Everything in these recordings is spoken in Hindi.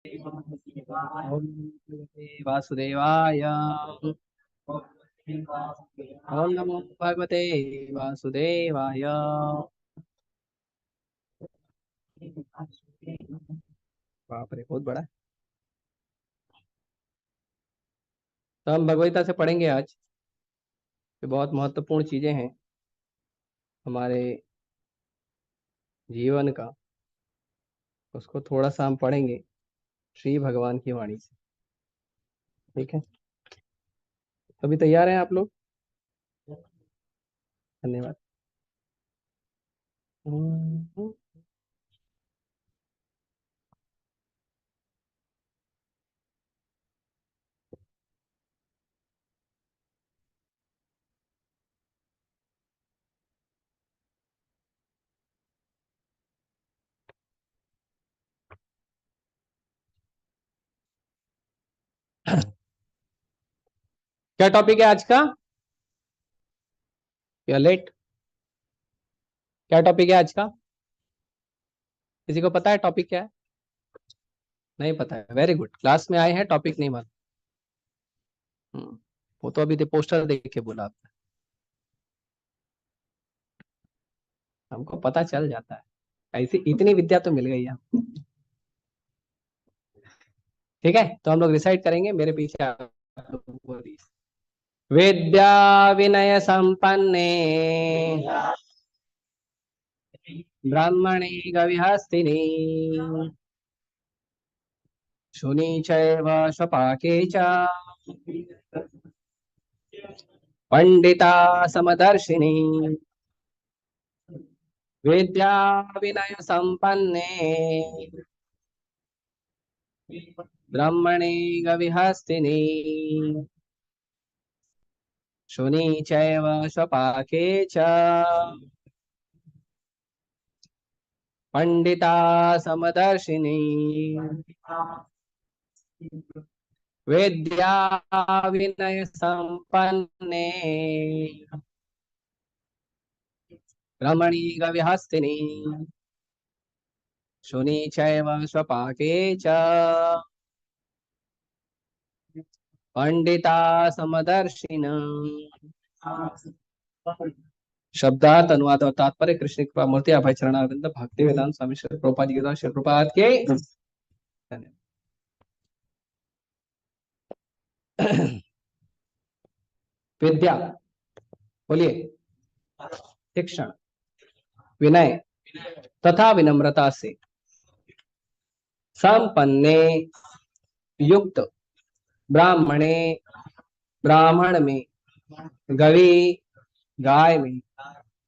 ओम भगवते वासुदेवाय। ओम नमो भगवते वासुदेवाय। बाप रे, बहुत बड़ा है। तो हम भगवदगीता से पढ़ेंगे आज। ये बहुत महत्वपूर्ण चीजें हैं हमारे जीवन का। उसको थोड़ा सा हम पढ़ेंगे श्री भगवान की वाणी से। ठीक है, अभी तैयार हैं आप लोग? धन्यवाद। क्या टॉपिक है आज का? या लेट? क्या टॉपिक है आज का? किसी को पता है टॉपिक क्या है? नहीं पता है? वेरी गुड, क्लास में आए हैं, टॉपिक नहीं मालूम। वो तो अभी पोस्टर देख के बोला आपने। हमको पता चल जाता है, ऐसी इतनी विद्या तो मिल गई है। ठीक है, तो हम लोग रिसाइट करेंगे, मेरे पीछे आप लोग बोलिए। विद्या विनय संपन्ने ब्राह्मणे गविहस्तिनि शुनि चैव स्वपाके च पंडिता समदर्शिनी। विद्या विनय संपन्ने ब्रह्मणे गविहस्तिनि शुनि चैव स्वपाके च पंडिता समदर्शिनी। विद्या विनय संपन्ने ब्रह्मणि गविहस्तिनि शुनि चैव स्वपाके च पंडिता समदर्शिन। शब्दार्थ अनुवाद और तात्पर्य कृष्ण कृपा मूर्ति अभय चरणारविंद भक्ति वेदांत स्वामी श्री प्रभुपाद जी के द्वारा श्री प्रभुपाद के धन्यवाद। विद्या, बोलिए। शिक्षण, विनय तथा विनम्रता से संपन्ने युक्त ब्राह्मणे, ब्राह्मण में, गवि गाय में,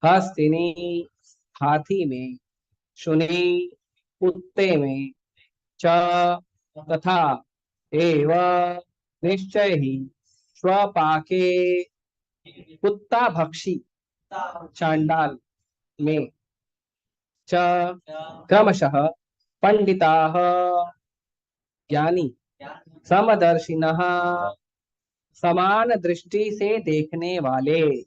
हस्तिनी हाथी में, शुनि कुत्ते में, च तथा एव निश्चय ही स्वपाके कुत्ता भक्षी चांडाल में च क्रमशः पंडिताः ज्ञानी समदर्शिनः समान दृष्टि से देखने वाले।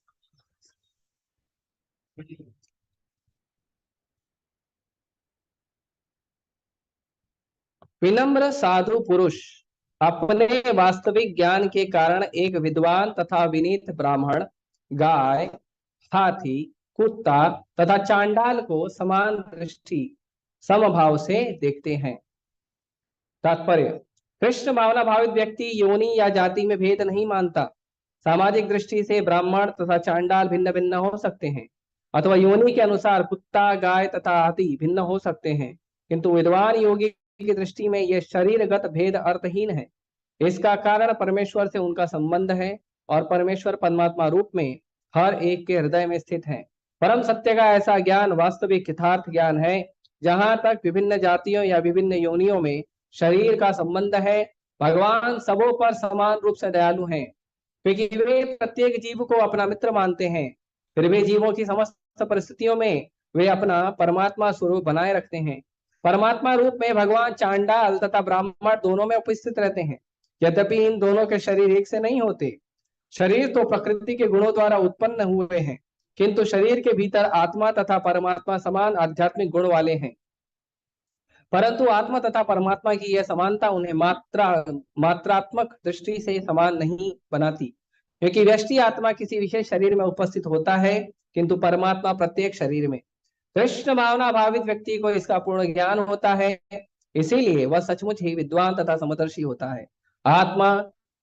विनम्र साधु पुरुष अपने वास्तविक ज्ञान के कारण एक विद्वान तथा विनीत ब्राह्मण, गाय, हाथी, कुत्ता तथा चांडाल को समान दृष्टि समभाव से देखते हैं। तात्पर्य, कृष्ण भावना भावित व्यक्ति योनि या जाति में भेद नहीं मानता। सामाजिक दृष्टि से ब्राह्मण तथा चांडाल भिन्न भिन्न हो सकते हैं, अथवा योनि के अनुसार कुत्ता, गाय तथा हाथी भिन्न हो सकते हैं, किंतु विद्वान योगी की दृष्टि में यह शरीरगत भेद अर्थहीन है। इसका कारण परमेश्वर से उनका संबंध है और परमेश्वर परमात्मा रूप में हर एक के हृदय में स्थित है। परम सत्य का ऐसा ज्ञान वास्तविक यथार्थ ज्ञान है। जहां तक विभिन्न जातियों या विभिन्न योनियों में शरीर का संबंध है, भगवान सबों पर समान रूप से दयालु हैं, क्योंकि वे प्रत्येक जीव को अपना मित्र मानते हैं। फिर वे जीवों की समस्त परिस्थितियों में वे अपना परमात्मा स्वरूप बनाए रखते हैं। परमात्मा रूप में भगवान चांडाल तथा ब्राह्मण दोनों में उपस्थित रहते हैं। यद्यपि इन दोनों के शरीर एक से नहीं होते। शरीर तो प्रकृति के गुणों द्वारा उत्पन्न हुए हैं, किंतु शरीर के भीतर आत्मा तथा परमात्मा समान आध्यात्मिक गुण वाले हैं। परंतु आत्मा तथा परमात्मा की यह समानता उन्हें मात्रात्मक दृष्टि से समान नहीं बनाती, क्योंकि व्यष्टि आत्मा किसी विशेष शरीर में उपस्थित होता है, किंतु परमात्मा प्रत्येक शरीर में। कृष्ण भावना भावित व्यक्ति को इसका पूर्ण ज्ञान होता है, इसीलिए वह सचमुच ही विद्वान तथा समदर्शी होता है। आत्मा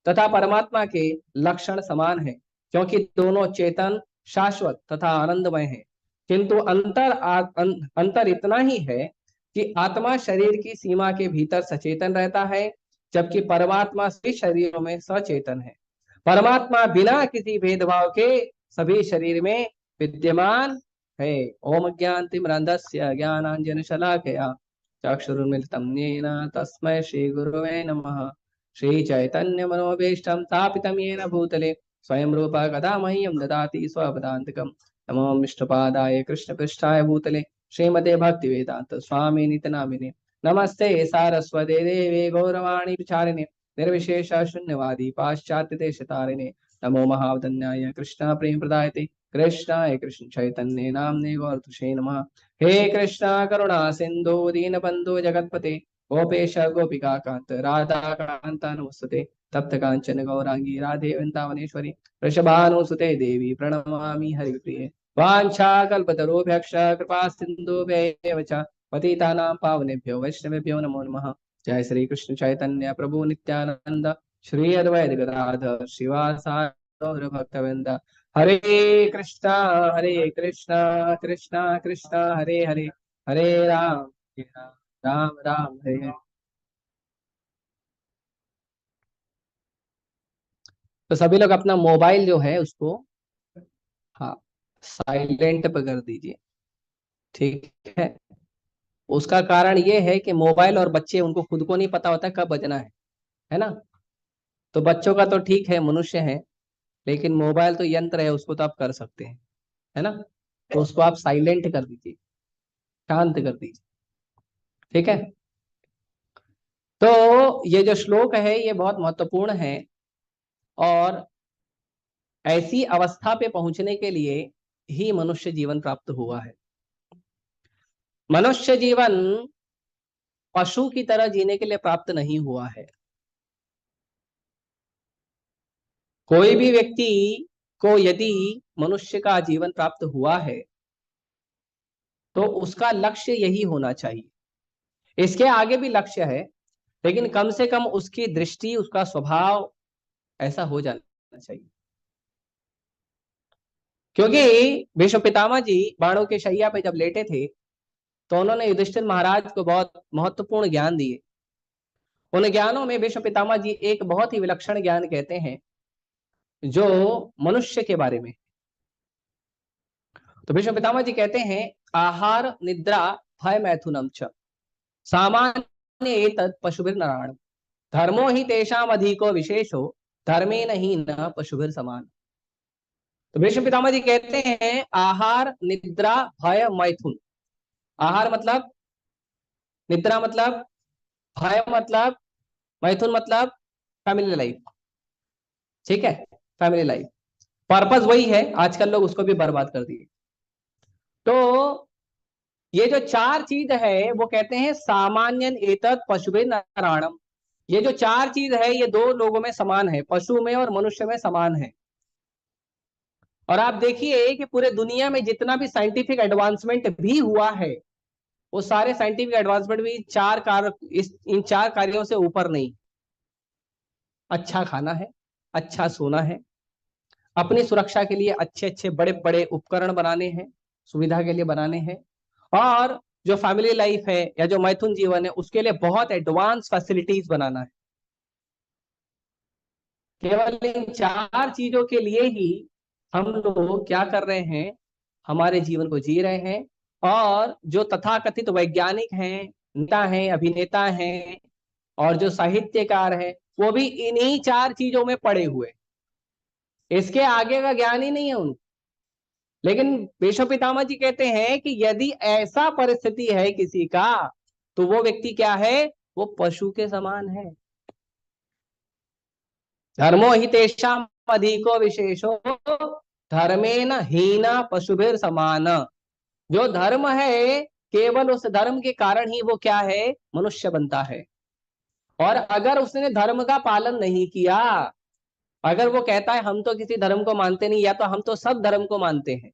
तथा परमात्मा के लक्षण समान है, क्योंकि दोनों चेतन, शाश्वत तथा आनंदमय है, किंतु अंतर इतना ही है कि आत्मा शरीर की सीमा के भीतर सचेतन रहता है, जबकि परमात्मा सभी शरीरों में सचेतन है। परमात्मा बिना किसी भेदभाव के सभी शरीर में विद्यमान है। ओम ज्ञानतिमिरन्धस्य ज्ञानाञ्जनशलाकया चक्षुरुन्मिलितं येन तस्मै श्रीगुरवे नमः। श्रीचैतन्यमनोभीष्टं स्थापितं येन भूतले स्वयं रूपा कदा मह्यं ददाति स्वपदान्तिकम्। नमो विष्णुपादाय कृष्णपृष्ठाय भूतले श्रीमते भक्तिवेदांत स्वामी नितनामिने। नमस्ते सारस्वते देवे गौरवाणी विचारिणे निर्विशेष शून्यवादी पाश्चात्य देशतारिणे। नमो महावदन्याय कृष्ण प्रेम प्रदायते कृष्णाय कृष्ण चैतन्य नामने गौरतुषे नमः। हे कृष्ण करुणा सिंधु दीनबंधु जगतपते गोपेश गोपिका कांत राधा कांत नमस्ते। तप्त कांचन गौरांगी राधे वृंदावनेश्वरी वृषभानुसुते देवी प्रणमामि हरिप्रिये। वाञ्छाकल्पतरुभ्यश्च कृपा सिन्धुभ्यैव च पतितानां पावनेभ्यो वैष्णवेभ्यो नमो नमः। जय श्री कृष्ण चैतन्य प्रभु नित्यानंद श्री अद्वैत गदाधर श्रीवासादि गौर भक्तवृंद। हरे कृष्णा कृष्णा कृष्णा हरे हरे, हरे राम राम राम हरे हरे। तो सभी लोग अपना मोबाइल जो है उसको, हाँ, साइलेंट पे कर दीजिए, ठीक है। उसका कारण ये है कि मोबाइल और बच्चे, उनको खुद को नहीं पता होता कब बजना है ना। तो बच्चों का तो ठीक है, मनुष्य है, लेकिन मोबाइल तो यंत्र है, उसको तो आप कर सकते हैं, है ना। तो उसको आप साइलेंट कर दीजिए, शांत कर दीजिए, ठीक है। तो ये जो श्लोक है ये बहुत महत्वपूर्ण है, और ऐसी अवस्था पे पहुंचने के लिए ही मनुष्य जीवन प्राप्त हुआ है। मनुष्य जीवन पशु की तरह जीने के लिए प्राप्त नहीं हुआ है। कोई भी व्यक्ति को यदि मनुष्य का जीवन प्राप्त हुआ है तो उसका लक्ष्य यही होना चाहिए। इसके आगे भी लक्ष्य है, लेकिन कम से कम उसकी दृष्टि, उसका स्वभाव ऐसा हो जाना चाहिए। क्योंकि भीष्म पितामह जी बाणों के शैया पे जब लेटे थे तो उन्होंने युधिष्ठिर महाराज को बहुत महत्वपूर्ण ज्ञान दिए। उन ज्ञानों में भीष्म पितामह जी एक बहुत ही विलक्षण ज्ञान कहते हैं जो मनुष्य के बारे में। तो भीष्म पितामह जी कहते हैं, आहार निद्रा भय मैथुनम च सामान्य एतत् पशुभिर नराण धर्मो ही तेषाम अधिको विशेषो धर्मेण ही न पशुभिर समान। तो भीष्म पितामह जी कहते हैं, आहार निद्रा भय मैथुन। आहार मतलब, निद्रा मतलब, भय मतलब, मैथुन मतलब फैमिली लाइफ, ठीक है, फैमिली लाइफ। पर्पस वही है, आजकल लोग उसको भी बर्बाद कर दिए। तो ये जो चार चीज है वो कहते हैं सामान्यन एतत् पशुभिर नराणम। ये जो चार चीज है ये दो लोगों में समान है, पशु में और मनुष्य में समान है। और आप देखिए कि पूरे दुनिया में जितना भी साइंटिफिक एडवांसमेंट भी हुआ है वो सारे साइंटिफिक एडवांसमेंट भी इन चार कार्यों से ऊपर नहीं। अच्छा खाना है, अच्छा सोना है, अपनी सुरक्षा के लिए अच्छे अच्छे बड़े बड़े उपकरण बनाने हैं, सुविधा के लिए बनाने हैं, और जो फैमिली लाइफ है या जो मैथुन जीवन है उसके लिए बहुत एडवांस फैसिलिटीज बनाना है। केवल इन चार चीजों के लिए ही हम लोग क्या कर रहे हैं, हमारे जीवन को जी रहे हैं। और जो तथाकथित वैज्ञानिक हैं, नेता हैं, अभिनेता हैं, और जो साहित्यकार हैं, वो भी इन्हीं चार चीजों में पड़े हुए, इसके आगे का ज्ञान ही नहीं है उनको। लेकिन भीष्म पितामह जी कहते हैं कि यदि ऐसा परिस्थिति है किसी का, तो वो व्यक्ति क्या है, वो पशु के समान है। धर्मो हि तेषाम अधिको विशेषो धर्मेण हीना पशुभिर समान। जो धर्म है केवल उस धर्म के कारण ही वो क्या है, मनुष्य बनता है। और अगर उसने धर्म का पालन नहीं किया, अगर वो कहता है हम तो किसी धर्म को मानते नहीं, या तो हम तो सब धर्म को मानते हैं,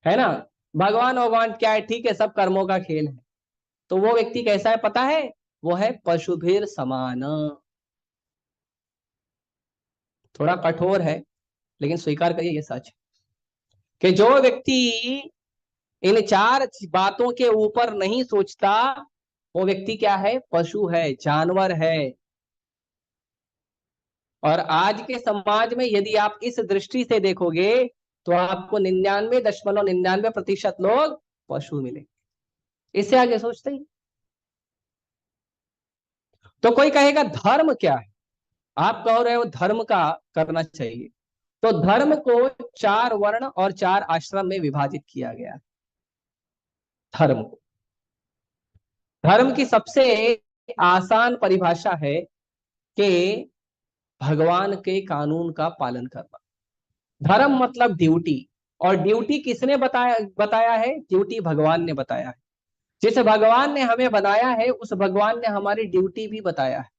है ना, भगवान भगवान क्या है, ठीक है, सब कर्मों का खेल है, तो वो व्यक्ति कैसा है पता है, वो है पशुभीर समान। थोड़ा कठोर है, लेकिन स्वीकार करिए ये सच है कि जो व्यक्ति इन चार बातों के ऊपर नहीं सोचता, वो व्यक्ति क्या है, पशु है, जानवर है। और आज के समाज में यदि आप इस दृष्टि से देखोगे, तो आपको 99.99% लोग पशु मिले। इससे आगे सोचते ही। तो कोई कहेगा धर्म क्या है, आप कह रहे हो धर्म का करना चाहिए, तो धर्म को 4 वर्ण और 4 आश्रम में विभाजित किया गया है। धर्म को, धर्म की सबसे आसान परिभाषा है कि भगवान के कानून का पालन करना। धर्म मतलब ड्यूटी, और ड्यूटी किसने बताया बताया है, ड्यूटी भगवान ने बताया है। जिस भगवान ने हमें बनाया है, उस भगवान ने हमारी ड्यूटी भी बताया है।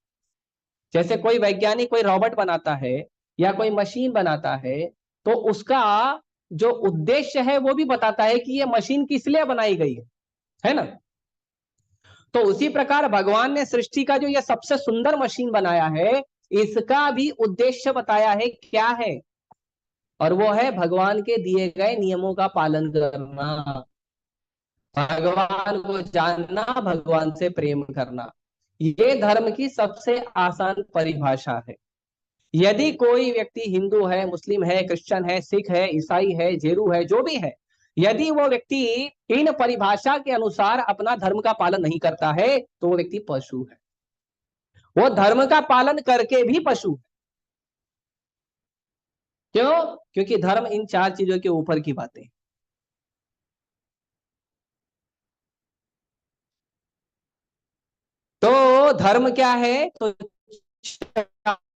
जैसे कोई वैज्ञानिक कोई रोबोट बनाता है या कोई मशीन बनाता है, तो उसका जो उद्देश्य है वो भी बताता है कि ये मशीन किस लिए बनाई गई है ना। तो उसी प्रकार भगवान ने सृष्टि का जो ये सबसे सुंदर मशीन बनाया है, इसका भी उद्देश्य बताया है क्या है, और वो है भगवान के दिए गए नियमों का पालन करना, भगवान को जानना, भगवान से प्रेम करना। ये धर्म की सबसे आसान परिभाषा है। यदि कोई व्यक्ति हिंदू है, मुस्लिम है, क्रिश्चियन है, सिख है, ईसाई है, जेरू है, जो भी है, यदि वो व्यक्ति इन परिभाषा के अनुसार अपना धर्म का पालन नहीं करता है, तो वो व्यक्ति पशु है। वो धर्म का पालन करके भी पशु है। क्यों? क्योंकि धर्म इन 4 चीजों के ऊपर की बातें। तो धर्म क्या है, तो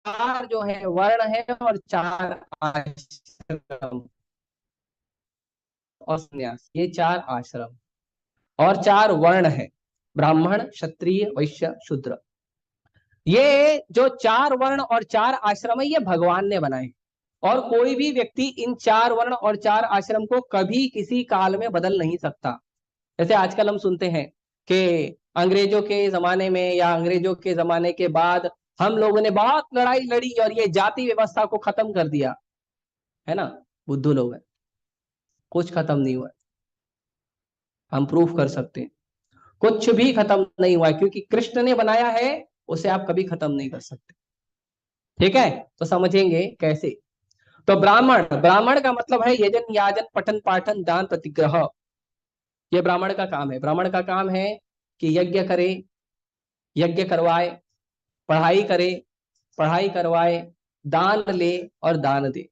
4 जो है वर्ण है, और 4 आश्रम और संन्यास, ये 4 आश्रम और 4 वर्ण है, ब्राह्मण, क्षत्रिय, वैश्य, शूद्र। ये जो 4 वर्ण और 4 आश्रम है, ये भगवान ने बनाए, और कोई भी व्यक्ति इन 4 वर्ण और 4 आश्रम को कभी किसी काल में बदल नहीं सकता। जैसे आजकल हम सुनते हैं कि अंग्रेजों के जमाने में या अंग्रेजों के जमाने के बाद हम लोगों ने बहुत लड़ाई लड़ी और ये जाति व्यवस्था को खत्म कर दिया, है ना। बुद्धू लोग हैं, कुछ खत्म नहीं हुआ। हम प्रूफ कर सकते हैं, कुछ भी खत्म नहीं हुआ है, क्योंकि कृष्ण ने बनाया है, उसे आप कभी खत्म नहीं कर सकते। ठीक है, तो समझेंगे कैसे। तो ब्राह्मण, ब्राह्मण का मतलब है यजन, याजन, पठन, पाठन, दान, प्रतिग्रह। ये ब्राह्मण का काम है। ब्राह्मण का काम है कि यज्ञ करे, यज्ञ करवाए, पढ़ाई करे, पढ़ाई करवाए, दान ले और दान दे।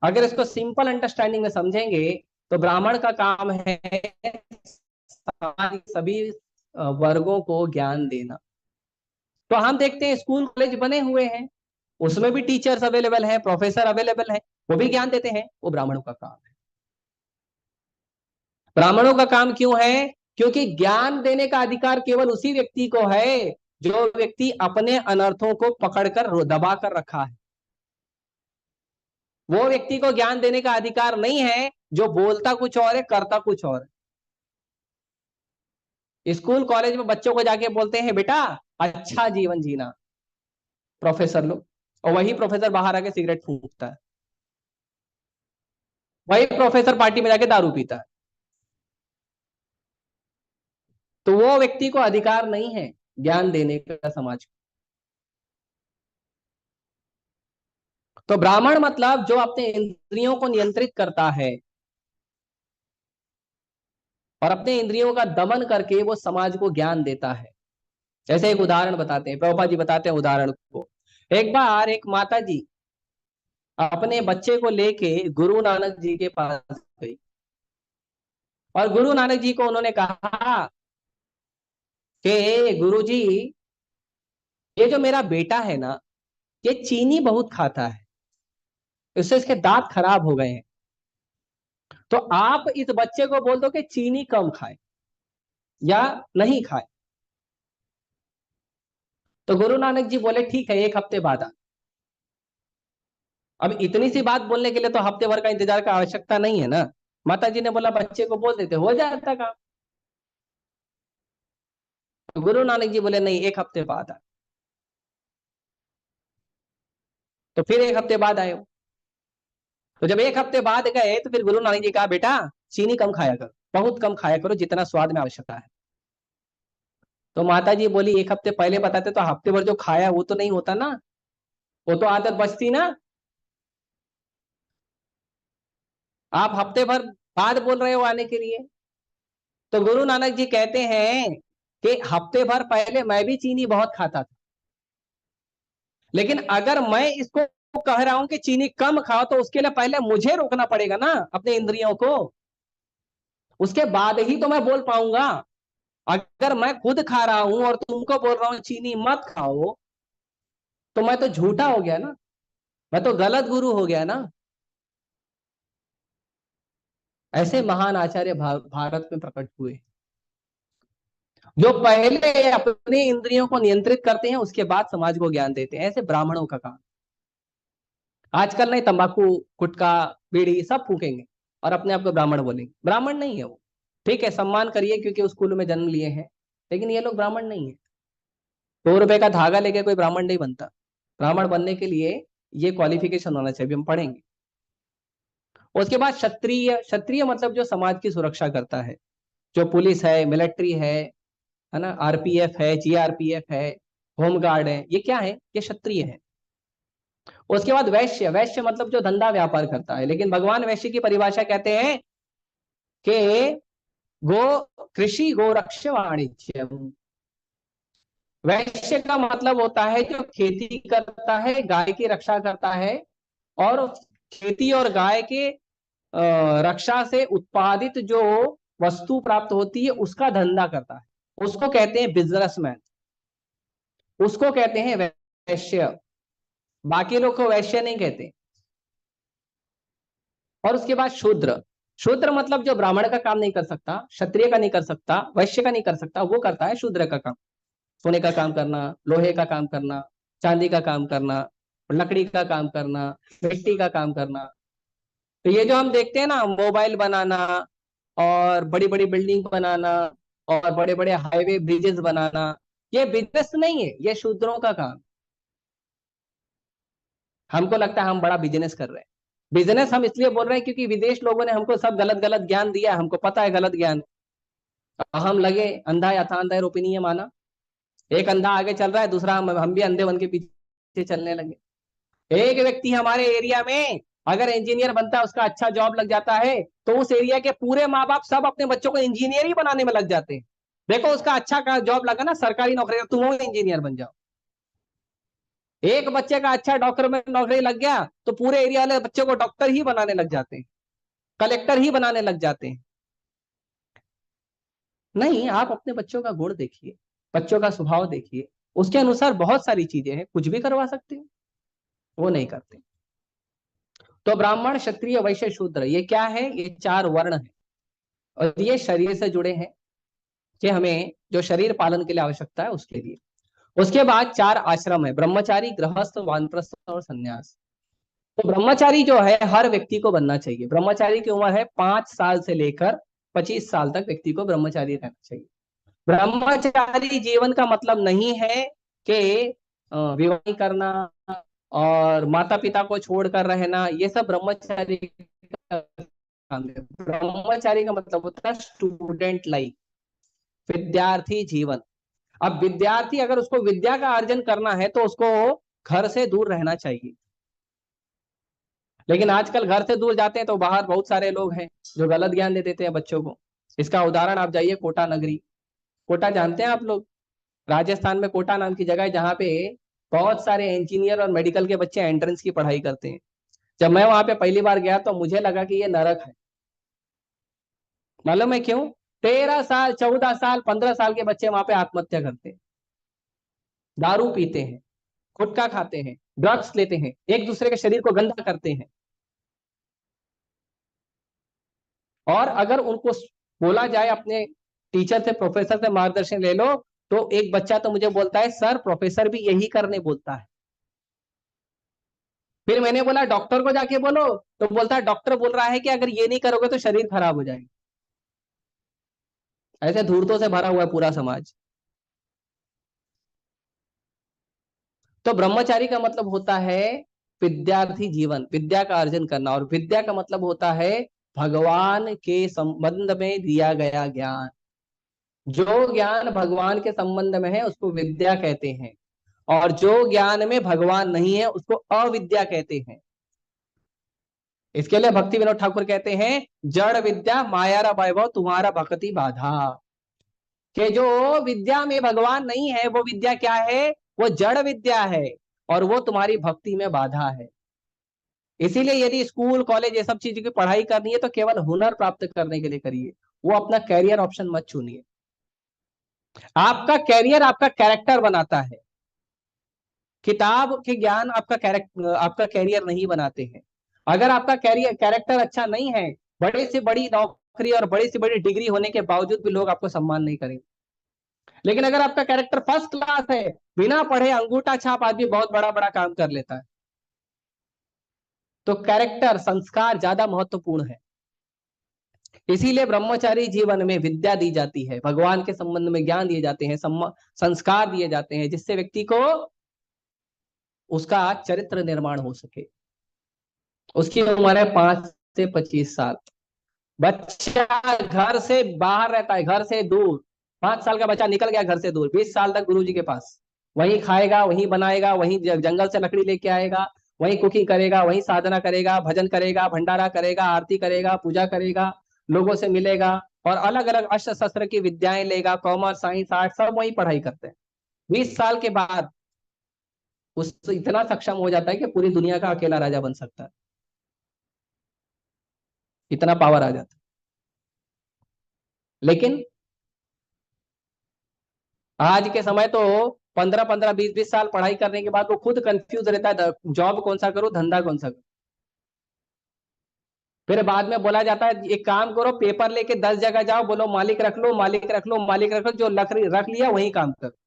अगर इसको सिंपल अंडरस्टैंडिंग में समझेंगे, तो ब्राह्मण का काम है समाज के सभी वर्गों को ज्ञान देना। तो हम देखते हैं स्कूल कॉलेज बने हुए हैं, उसमें भी टीचर्स अवेलेबल हैं, प्रोफेसर अवेलेबल हैं, वो भी ज्ञान देते हैं। वो ब्राह्मणों का काम है। ब्राह्मणों का काम क्यों है? क्योंकि ज्ञान देने का अधिकार केवल उसी व्यक्ति को है जो व्यक्ति अपने अनर्थों को पकड़कर दबा कर रखा है। वो व्यक्ति को ज्ञान देने का अधिकार नहीं है जो बोलता कुछ और है, करता कुछ और है। स्कूल कॉलेज में बच्चों को जाके बोलते हैं बेटा अच्छा जीवन जीना, प्रोफेसर लोग, और वही प्रोफेसर बाहर आके सिगरेट फूंकता है, वही प्रोफेसर पार्टी में जाके दारू पीता है। तो वो व्यक्ति को अधिकार नहीं है ज्ञान देने का समाज को। तो ब्राह्मण मतलब जो अपने इंद्रियों को नियंत्रित करता है और अपने इंद्रियों का दमन करके वो समाज को ज्ञान देता है। जैसे एक उदाहरण बताते हैं, प्रभुपाद जी बताते हैं उदाहरण को। एक बार एक माता जी अपने बच्चे को लेके गुरु नानक जी के पास गई, और गुरु नानक जी को उन्होंने कहा कि गुरु जी, ये जो मेरा बेटा है ना, ये चीनी बहुत खाता है, इससे इसके दांत खराब हो गए हैं। तो आप इस बच्चे को बोल दो कि चीनी कम खाए या नहीं खाए, तो गुरु नानक जी बोले ठीक है, एक हफ्ते बाद आ। अब इतनी सी बात बोलने के लिए तो हफ्ते भर का इंतजार का आवश्यकता नहीं है ना। माता जी ने बोला बच्चे को बोल देते, हो जाता काम। तो गुरु नानक जी बोले नहीं, एक हफ्ते बाद आ। तो फिर एक हफ्ते बाद आए वो। तो जब एक हफ्ते बाद गए तो फिर गुरु नानक जी कहा बेटा चीनी कम खाया करो, बहुत कम खाया करो, जितना स्वाद में आवश्यकता है। तो माता जी बोली एक हफ्ते पहले बताते तो हफ्ते भर जो खाया वो तो नहीं होता ना, वो तो आदत बचती ना। आप हफ्ते भर बाद बोल रहे हो आने के लिए। तो गुरु नानक जी कहते हैं कि हफ्ते भर पहले मैं भी चीनी बहुत खाता था, लेकिन अगर मैं इसको कह रहा हूं कि चीनी कम खाओ तो उसके लिए पहले मुझे रोकना पड़ेगा ना अपने इंद्रियों को, उसके बाद ही तो मैं बोल पाऊंगा। अगर मैं खुद खा रहा हूं और तुमको बोल रहा हूं चीनी मत खाओ, तो मैं तो झूठा हो गया ना, मैं तो गलत गुरु हो गया ना। ऐसे महान आचार्य भारत में प्रकट हुए, जो पहले अपने इंद्रियों को नियंत्रित करते हैं उसके बाद समाज को ज्ञान देते हैं। ऐसे ब्राह्मणों का काम। आजकल नहीं, तंबाकू गुटखा बीड़ी सब फूकेंगे और अपने आप को ब्राह्मण बोलेंगे। ब्राह्मण नहीं है वो। ठीक है, सम्मान करिए क्योंकि उस कुल में जन्म लिए हैं, लेकिन ये लोग ब्राह्मण नहीं है। 2 रुपए का धागा लेके कोई ब्राह्मण नहीं बनता। ब्राह्मण बनने के लिए ये क्वालिफिकेशन होना चाहिए, हम पढ़ेंगे। उसके बाद क्षत्रिय। क्षत्रिय मतलब जो समाज की सुरक्षा करता है, जो पुलिस है, मिलिट्री है ना, आरपीएफ है, जीआरपीएफ है, होमगार्ड है, ये क्या है, ये क्षत्रिय है। उसके बाद वैश्य। वैश्य मतलब जो धंधा व्यापार करता है, लेकिन भगवान वैश्य की परिभाषा कहते हैं कि गो कृषि गोरक्ष वाणिज्य। वैश्य का मतलब होता है जो खेती करता है, गाय की रक्षा करता है, और खेती और गाय के रक्षा से उत्पादित जो वस्तु प्राप्त होती है उसका धंधा करता है, उसको कहते हैं बिजनेसमैन, उसको कहते हैं वैश्य। बाकी लोग को वैश्य नहीं कहते। और उसके बाद शूद्र। शूद्र मतलब जो ब्राह्मण का काम नहीं कर सकता, क्षत्रिय का नहीं कर सकता, वैश्य का नहीं कर सकता, वो करता है शूद्र का काम। सोने का काम करना, लोहे का काम करना, चांदी का काम करना, लकड़ी का काम करना, मिट्टी का काम करना। तो ये जो हम देखते हैं ना, मोबाइल बनाना और बड़ी बड़ी बिल्डिंग बनाना और बड़े बड़े हाईवे ब्रिजेस बनाना, ये बिजनेस नहीं है, ये शूद्रों का काम। हमको लगता है हम बड़ा बिजनेस कर रहे हैं। बिजनेस हम इसलिए बोल रहे हैं क्योंकि विदेश लोगों ने हमको सब गलत गलत ज्ञान दिया, हमको पता है गलत ज्ञान। हम लगे अंधा या था, अंधा ओपिनियन माना। एक अंधा आगे चल रहा है, दूसरा हम भी अंधे बन के पीछे चलने लगे। एक व्यक्ति हमारे एरिया में अगर इंजीनियर बनता है, उसका अच्छा जॉब लग जाता है, तो उस एरिया के पूरे माँ बाप सब अपने बच्चों को इंजीनियर ही बनाने में लग जाते हैं। देखो उसका अच्छा जॉब लगा ना, सरकारी नौकरी, तुम इंजीनियर बन जाओ। एक बच्चे का अच्छा डॉक्टर में नौकरी लग गया तो पूरे एरिया वाले बच्चे को डॉक्टर ही बनाने लग जाते हैं, कलेक्टर ही बनाने लग जाते हैं। नहीं, आप अपने बच्चों का गुण देखिए, बच्चों का स्वभाव देखिए, उसके अनुसार बहुत सारी चीजें हैं, कुछ भी करवा सकते हैं। वो नहीं करते। तो ब्राह्मण क्षत्रिय वैश्य शूद्र ये क्या है, ये 4 वर्ण है, और ये शरीर से जुड़े हैं, कि हमें जो शरीर पालन के लिए आवश्यकता है उसके लिए। उसके बाद 4 आश्रम है, ब्रह्मचारी, गृहस्थ, वानप्रस्थ और संन्यास। तो ब्रह्मचारी जो है हर व्यक्ति को बनना चाहिए। ब्रह्मचारी की उम्र है 5 साल से लेकर 25 साल तक व्यक्ति को ब्रह्मचारी रहना चाहिए। ब्रह्मचारी जीवन का मतलब नहीं है कि विवाह करना और माता पिता को छोड़कर रहना, ये सब ब्रह्मचारी का काम है। ब्रह्मचारी का मतलब होता है स्टूडेंट लाइफ, विद्यार्थी जीवन। अब विद्यार्थी अगर उसको विद्या का अर्जन करना है तो उसको घर से दूर रहना चाहिए। लेकिन आजकल घर से दूर जाते हैं तो बाहर बहुत सारे लोग हैं जो गलत ज्ञान दे देते हैं बच्चों को। इसका उदाहरण आप जाइए कोटा नगरी। कोटा जानते हैं आप लोग? राजस्थान में कोटा नाम की जगह है जहाँ पे बहुत सारे इंजीनियर और मेडिकल के बच्चे एंट्रेंस की पढ़ाई करते हैं। जब मैं वहां पे पहली बार गया तो मुझे लगा कि ये नरक है। मालूम है क्यों? 13 साल, 14 साल, 15 साल के बच्चे वहां पे आत्महत्या करते हैं, दारू पीते हैं, गुटखा खाते हैं, ड्रग्स लेते हैं, एक दूसरे के शरीर को गंदा करते हैं। और अगर उनको बोला जाए अपने टीचर से, प्रोफेसर से मार्गदर्शन ले लो, तो एक बच्चा तो मुझे बोलता है सर प्रोफेसर भी यही करने बोलता है। फिर मैंने बोला डॉक्टर को जाके बोलो, तो बोलता है डॉक्टर बोल रहा है कि अगर ये नहीं करोगे तो शरीर खराब हो जाएगा। ऐसे धूर्तों से भरा हुआ है पूरा समाज। तो ब्रह्मचारी का मतलब होता है विद्यार्थी जीवन, विद्या का अर्जन करना, और विद्या का मतलब होता है भगवान के संबंध में दिया गया ज्ञान। जो ज्ञान भगवान के संबंध में है उसको विद्या कहते हैं, और जो ज्ञान में भगवान नहीं है उसको अविद्या कहते हैं। इसके लिए भक्ति विनोद ठाकुर कहते हैं, जड़ विद्या मायारा वैभव तुम्हारा भक्ति बाधा। कि जो विद्या में भगवान नहीं है वो विद्या क्या है, वो जड़ विद्या है, और वो तुम्हारी भक्ति में बाधा है। इसीलिए यदि स्कूल कॉलेज ये सब चीजों की पढ़ाई करनी है तो केवल हुनर प्राप्त करने के लिए करिए, वो अपना कैरियर ऑप्शन मत चुनिए। आपका कैरियर आपका कैरेक्टर बनाता है, किताब के ज्ञान आपका कैरेक्टर, आपका कैरियर नहीं बनाते हैं। अगर आपका कैरियर कैरेक्टर अच्छा नहीं है, बड़े से बड़ी नौकरी और बड़ी से बड़ी डिग्री होने के बावजूद भी लोग आपको सम्मान नहीं करेंगे। लेकिन अगर आपका कैरेक्टर फर्स्ट क्लास है, बिना पढ़े अंगूठा छाप आदमी बहुत बड़ा बड़ा काम कर लेता है। तो कैरेक्टर संस्कार ज्यादा महत्वपूर्ण है। इसीलिए ब्रह्मचारी जीवन में विद्या दी जाती है, भगवान के संबंध में ज्ञान दिए जाते हैं, संस्कार दिए जाते हैं, जिससे व्यक्ति को उसका चरित्र निर्माण हो सके। उसकी उम्र है 5 से 25 साल। बच्चा घर से बाहर रहता है, घर से दूर। 5 साल का बच्चा निकल गया घर से दूर, 20 साल तक गुरु जी के पास, वहीं खाएगा, वहीं बनाएगा, वहीं जंगल से लकड़ी लेके आएगा, वहीं कुकिंग करेगा, वहीं साधना करेगा, भजन करेगा, भंडारा करेगा, आरती करेगा, पूजा करेगा, लोगों से मिलेगा, और अलग अलग अस्त्र शस्त्र की विद्याएं लेगा, कॉमर्स साइंस आर्ट सब वहीं पढ़ाई करते हैं। 20 साल के बाद उस इतना सक्षम हो जाता है कि पूरी दुनिया का अकेला राजा बन सकता है, इतना पावर आ जाता है। लेकिन आज के समय तो 15-15 20-20 साल पढ़ाई करने के बाद वो खुद कंफ्यूज रहता है, जॉब कौन सा करूं, धंधा कौन सा करूं। फिर बाद में बोला जाता है एक काम करो, पेपर लेके 10 जगह जाओ, बोलो मालिक रख लो, मालिक रख लो, मालिक रख लो, जो रख लिया वही काम करो।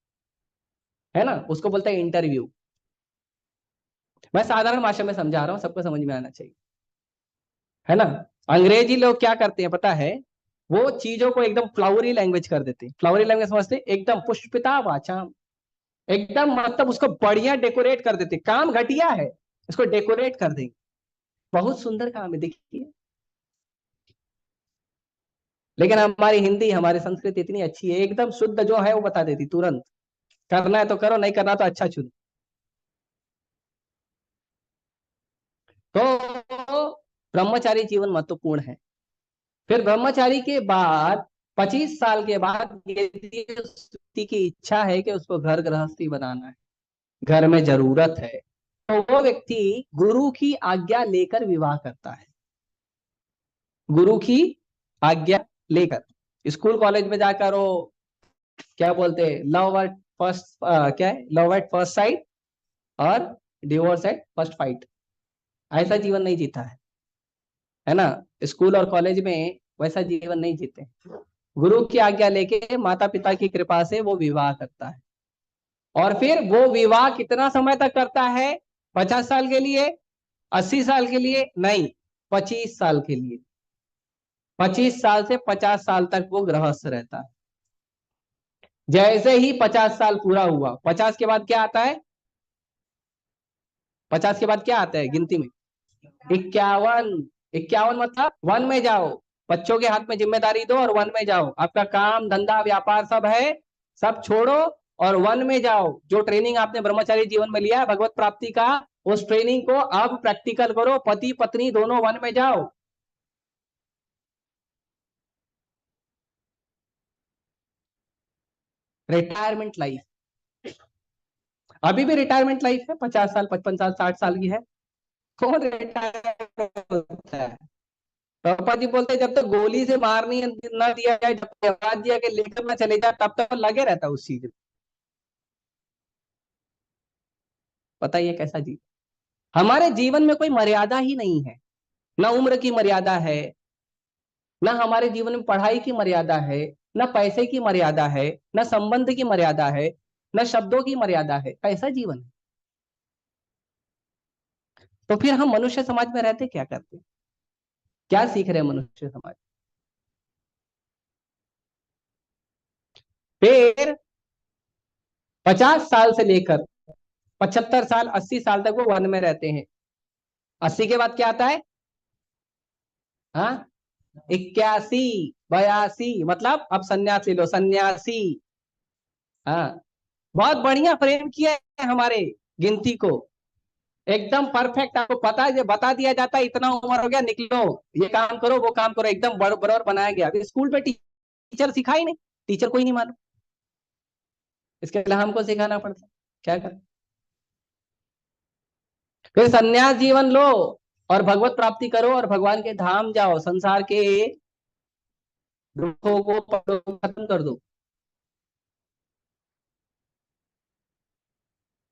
है ना, उसको बोलते हैं इंटरव्यू। मैं साधारण भाषा में समझा रहा हूँ, सबको समझ में आना चाहिए। है ना। अंग्रेजी लोग क्या करते हैं पता है, वो चीजों को एकदम फ्लावरी लैंग्वेज कर देते हैं। फ्लावरी लैंग्वेज समझते हैं, एकदम पुष्पिता वाचाम, एकदम मतलब उसको बढ़िया डेकोरेट कर देते। काम घटिया है, इसको डेकोरेट कर देंगे, बहुत सुंदर काम है देखिए। लेकिन हमारी हिंदी, हमारी संस्कृति इतनी अच्छी है, एकदम शुद्ध जो है वो बता देती तुरंत। करना है तो करो, नहीं करना तो अच्छा चुनो। तो ब्रह्मचारी जीवन महत्वपूर्ण है। फिर ब्रह्मचारी के बाद 25 साल के बाद यदि उस व्यक्ति की इच्छा है कि उसको घर गृहस्थी बनाना है, घर में जरूरत है, तो वो व्यक्ति गुरु की आज्ञा लेकर विवाह करता है। गुरु की आज्ञा लेकर स्कूल कॉलेज में जाकर वो क्या बोलते हैं, लव एट फर्स्ट, क्या है, लव एट फर्स्ट साइट और डिवोर्स एट फर्स्ट फाइट, ऐसा जीवन नहीं जीता है ना। स्कूल और कॉलेज में वैसा जीवन नहीं जीते। गुरु की आज्ञा लेके माता पिता की कृपा से वो विवाह करता है। और फिर वो विवाह कितना समय तक करता है, 50 साल के लिए, 80 साल के लिए नहीं, 25 साल के लिए। 25 साल से 50 साल तक वो गृहस्थ रहता है। जैसे ही 50 साल पूरा हुआ, 50 के बाद क्या आता है, 50 के बाद क्या आता है गिनती में, 51। 51 मतलब वन में जाओ, बच्चों के हाथ में जिम्मेदारी दो और वन में जाओ। आपका काम धंधा व्यापार सब है, सब छोड़ो और वन में जाओ। जो ट्रेनिंग आपने ब्रह्मचारी जीवन में लिया है भगवत प्राप्ति का, उस ट्रेनिंग को अब प्रैक्टिकल करो, पति पत्नी दोनों वन में जाओ। रिटायरमेंट लाइफ, अभी भी रिटायरमेंट लाइफ है, 50 साल 55 साल 60 साल की है। कौन रिटायर होता है। पापा जी बोलते जब तक गोली से मारनी ना दिया जाए, जब तक आवाज दिया के लेकर ना चले जाए, तब तक लगे रहता है उस चीज में। पता ये कैसा जी, हमारे जीवन में कोई मर्यादा ही नहीं है, ना उम्र की मर्यादा है, ना हमारे जीवन में पढ़ाई की मर्यादा है, ना पैसे की मर्यादा है, ना संबंध की मर्यादा है, ना शब्दों की मर्यादा है। कैसा जीवन है? तो फिर हम मनुष्य समाज में रहते क्या करते हैं? क्या सीख रहे हैं मनुष्य समाज? फिर 50 साल से लेकर 75 साल 80 साल तक वो वन में रहते हैं। 80 के बाद क्या आता है? हाँ, 81 82, मतलब अब सन्यासी लो, सन्यासी। हाँ, बहुत बढ़िया फ्रेम किया है हमारे गिनती को, एकदम परफेक्ट। आपको पता है, बता दिया जाता है इतना उम्र हो गया, निकलो, ये काम करो वो काम करो, एकदम बराबर बनाया गया। अभी स्कूल पे टीचर सिखाई नहीं, टीचर कोई नहीं मालूम, इसके लिए हमको सिखाना पड़ता। क्या कर, फिर संन्यास जीवन लो और भगवत प्राप्ति करो और भगवान के धाम जाओ, संसार के दुखों को पड़ों को खत्म कर दो।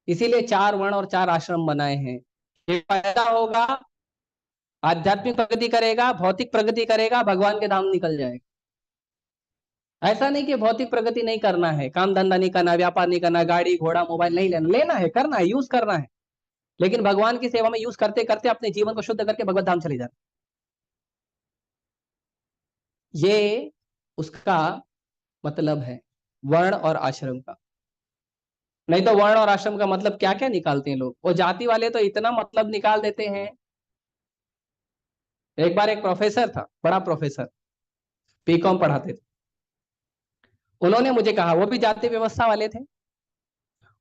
इसीलिए 4 वर्ण और 4 आश्रम बनाए हैं। ये पैदा होगा, आध्यात्मिक प्रगति करेगा, भौतिक प्रगति करेगा, भगवान के धाम निकल जाएगा। ऐसा नहीं कि भौतिक प्रगति नहीं करना है, काम धंधा नहीं करना, व्यापार नहीं करना, गाड़ी घोड़ा मोबाइल नहीं लेना, लेना है, करना है, यूज करना है, लेकिन भगवान की सेवा में यूज करते करते अपने जीवन को शुद्ध करके भगवत धाम चले जाना। ये उसका मतलब है, वर्ण और आश्रम का। नहीं तो वर्ण और आश्रम का मतलब क्या क्या निकालते हैं लोग, वो जाति वाले तो इतना मतलब निकाल देते हैं। एक बार एक प्रोफेसर था, बड़ा प्रोफेसर, बीकॉम पढ़ाते थे। उन्होंने मुझे कहा, वो भी जाति व्यवस्था वाले थे,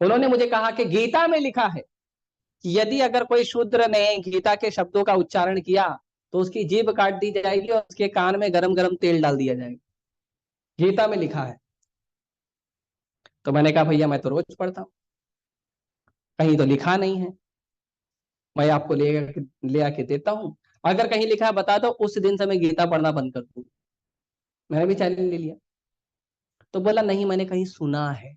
उन्होंने मुझे कहा कि गीता में लिखा है कि यदि अगर कोई शूद्र ने गीता के शब्दों का उच्चारण किया तो उसकी जीभ काट दी जाएगी और उसके कान में गरम गरम तेल डाल दिया जाएगा। गीता में लिखा है। तो मैंने कहा भैया मैं तो रोज पढ़ता हूँ, कहीं तो लिखा नहीं है, मैं आपको ले आके देता हूँ, अगर कहीं लिखा है बता दो, उस दिन से मैं गीता पढ़ना बंद कर दूँ। मैंने भी चैलेंज ले लिया। तो बोला नहीं, मैंने कहीं सुना है।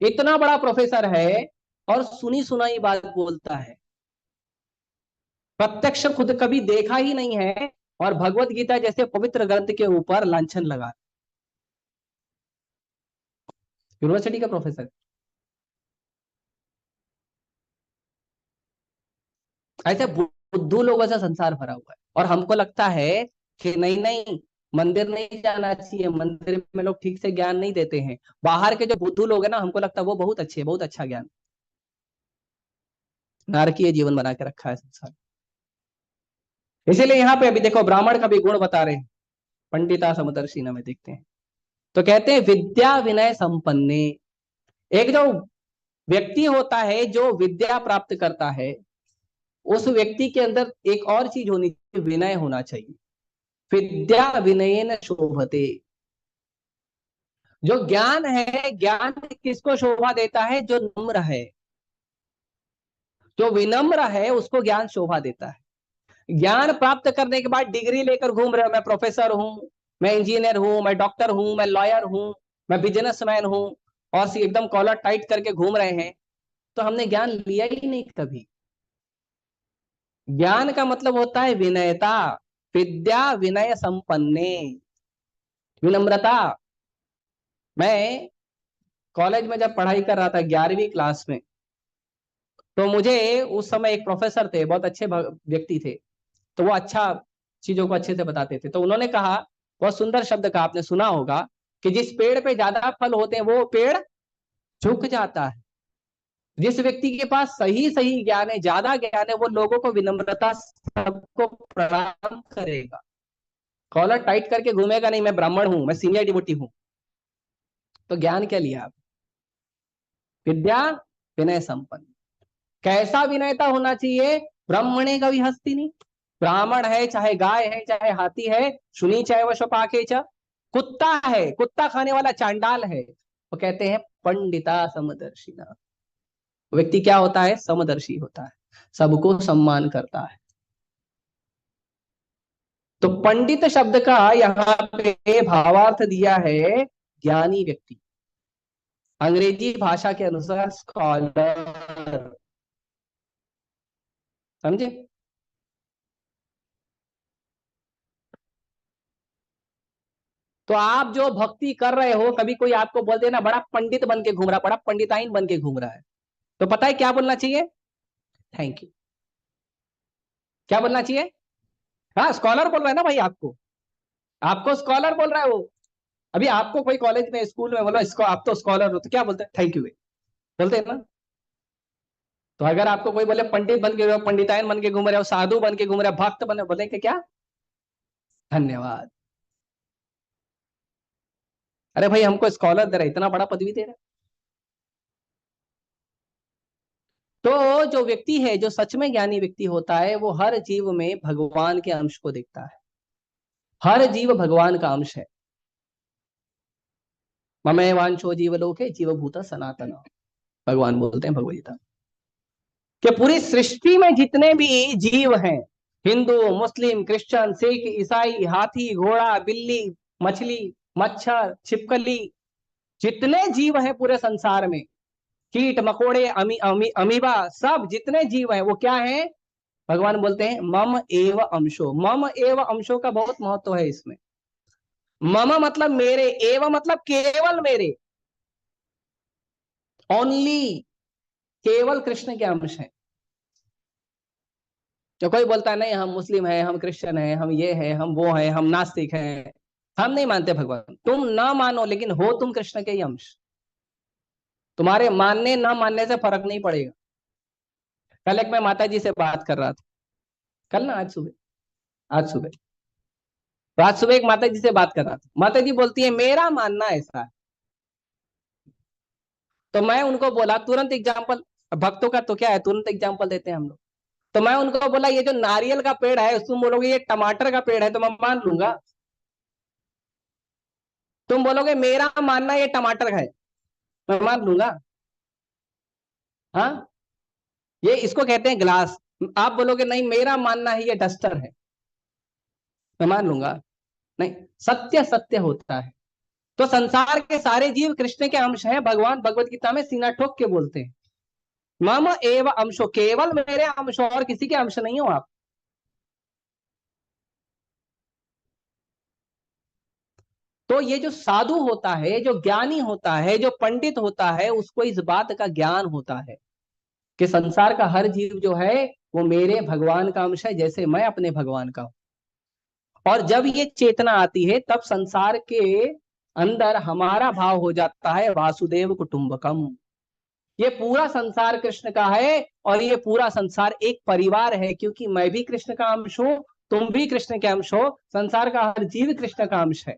इतना बड़ा प्रोफेसर है और सुनी सुनाई बात बोलता है, प्रत्यक्ष खुद कभी देखा ही नहीं है, और भगवत गीता जैसे पवित्र ग्रंथ के ऊपर लांछन लगा। यूनिवर्सिटी का प्रोफेसर। ऐसे बुद्धू लोगों से संसार भरा हुआ है, और हमको लगता है कि नहीं नहीं, मंदिर नहीं जाना चाहिए, मंदिर में लोग ठीक से ज्ञान नहीं देते हैं। बाहर के जो बुद्धू लोग हैं ना, हमको लगता है वो बहुत अच्छे, बहुत अच्छा ज्ञान। नारकीय जीवन बना के रखा है संसार। इसीलिए यहाँ पे अभी देखो, ब्राह्मण का भी गुण बता रहे हैं, पंडिता समदर्शिना में देखते हैं। तो कहते हैं विद्या विनय संपन्ने। एक जो व्यक्ति होता है जो विद्या प्राप्त करता है, उस व्यक्ति के अंदर एक और चीज होनी चाहिए, विनय होना चाहिए। विद्या विनयेन शोभते। जो ज्ञान है, ज्ञान किसको शोभा देता है? जो नम्र है, जो विनम्र है, उसको ज्ञान शोभा देता है। ज्ञान प्राप्त करने के बाद डिग्री लेकर घूम रहे हो, मैं प्रोफेसर हूं, मैं इंजीनियर हूं, मैं डॉक्टर हूं, मैं लॉयर हूं, मैं बिजनेसमैन हूं, और एकदम कॉलर टाइट करके घूम रहे हैं, तो हमने ज्ञान लिया ही नहीं कभी। ज्ञान का मतलब होता है विनयता। विद्या विनय संपन्ने, विनम्रता। मैं कॉलेज में जब पढ़ाई कर रहा था 11वीं क्लास में, तो मुझे उस समय एक प्रोफेसर थे, बहुत अच्छे व्यक्ति थे। तो वो अच्छा चीजों को अच्छे से बताते थे। तो उन्होंने कहा, बहुत सुंदर शब्द का आपने सुना होगा, कि जिस पेड़ पे ज्यादा फल होते हैं वो पेड़ झुक जाता है। जिस व्यक्ति के पास सही सही ज्ञान है, ज्यादा ज्ञान है, वो लोगों को विनम्रता, सबको प्रणाम करेगा, कॉलर टाइट करके घूमेगा नहीं, मैं ब्राह्मण हूं, मैं सीनियर डिवोटी हूं। तो ज्ञान क्या लिया आप? विद्या विनय संपन्न। कैसा विनयता होना चाहिए? ब्राह्मणे का भी हस्ती नहीं। ब्राह्मण है, चाहे गाय है, चाहे हाथी है, सुनी चाहे वह शपाके च, कुत्ता है, कुत्ता खाने वाला चांडाल है, वो कहते हैं पंडिता समदर्शिना। व्यक्ति क्या होता है? समदर्शी होता है, सबको सम्मान करता है। तो पंडित शब्द का यहाँ पे भावार्थ दिया है ज्ञानी व्यक्ति, अंग्रेजी भाषा के अनुसार स्कॉलर। समझे? तो आप जो भक्ति कर रहे हो, कभी कोई आपको बोल देना बड़ा पंडित बन के घूम रहा है, बड़ा पंडिताइन बन के घूम रहा है, तो पता है क्या बोलना चाहिए? Thank you. क्या बोलना चाहिए? हाँ, स्कॉलर बोल रहा है ना भाई आपको, आपको स्कॉलर बोल रहा है वो। अभी आपको कोई कॉलेज में स्कूल में बोला इसको आप तो स्कॉलर हो, तो क्या बोलते हैं? थैंक यू बोलते हैं ना। तो अगर आपको कोई बोले पंडित बन के, पंडिताइन बन के घूम रहे हो, साधु बन के घूम रहे हो, भक्त बने, बोले कि क्या? धन्यवाद। अरे भाई हमको स्कॉलर दे रहे, इतना बड़ा पदवी दे रहे। तो जो व्यक्ति है, जो सच में ज्ञानी व्यक्ति होता है, वो हर जीव में भगवान के अंश को देखता है। हर जीव भगवान का अंश है। ममे वांछो जीवलोके जीवभूत सनातन, भगवान बोलते हैं भगवद गीता कि पूरी सृष्टि में जितने भी जीव हैं, हिंदू, मुस्लिम, क्रिश्चियन, सिख, ईसाई, हाथी, घोड़ा, बिल्ली, मछली, मच्छर, छिपकली, जितने जीव हैं पूरे संसार में, कीट मकोड़े, अमीबा, सब जितने जीव हैं वो क्या हैं? भगवान बोलते हैं मम एव अंशो। मम एव अंशो का बहुत महत्व है इसमें। मम मतलब मेरे, एव मतलब केवल मेरे, ओनली, केवल कृष्ण के अंश हैं। जो कोई बोलता है नहीं हम मुस्लिम हैं, हम क्रिश्चियन हैं, हम ये हैं, हम वो हैं, हम नास्तिक हैं, हम नहीं मानते भगवान, तुम ना मानो लेकिन हो तुम कृष्ण के ही अंश। तुम्हारे मानने ना मानने से फर्क नहीं पड़ेगा। कल एक मैं माता जी से बात कर रहा था, कल ना, आज सुबह, तो आज सुबह एक माता जी से बात कर रहा था। माता जी बोलती है मेरा मानना ऐसा है। तो मैं उनको बोला तुरंत एग्जाम्पल, भक्तों का तो क्या है, तुरंत एग्जाम्पल देते हैं हम लोग। तो मैं उनको बोला ये जो नारियल का पेड़ है, तुम बोलोगे ये टमाटर का पेड़ है, तो मैं मान लूंगा। तुम बोलोगे मेरा मानना ये टमाटर है, मैं मान लूंगा। हाँ, ये इसको कहते हैं ग्लास। आप बोलोगे नहीं मेरा मानना है ये डस्टर है, मैं मान लूंगा। नहीं, सत्य सत्य होता है। तो संसार के सारे जीव कृष्ण के अंश हैं। भगवान भगवत गीता में सीना ठोक के बोलते हैं मम एव अंशो, केवल मेरे अंश हो और किसी के अंश नहीं हो आप। तो ये जो साधु होता है, जो ज्ञानी होता है, जो पंडित होता है, उसको इस बात का ज्ञान होता है कि संसार का हर जीव जो है वो मेरे भगवान का अंश है, जैसे मैं अपने भगवान का हूं। और जब ये चेतना आती है तब संसार के अंदर हमारा भाव हो जाता है वासुदेव कुटुंबकम। ये पूरा संसार कृष्ण का है और ये पूरा संसार एक परिवार है, क्योंकि मैं भी कृष्ण का अंश हूं, तुम भी कृष्ण के अंश हो, संसार का हर जीव कृष्ण का अंश है।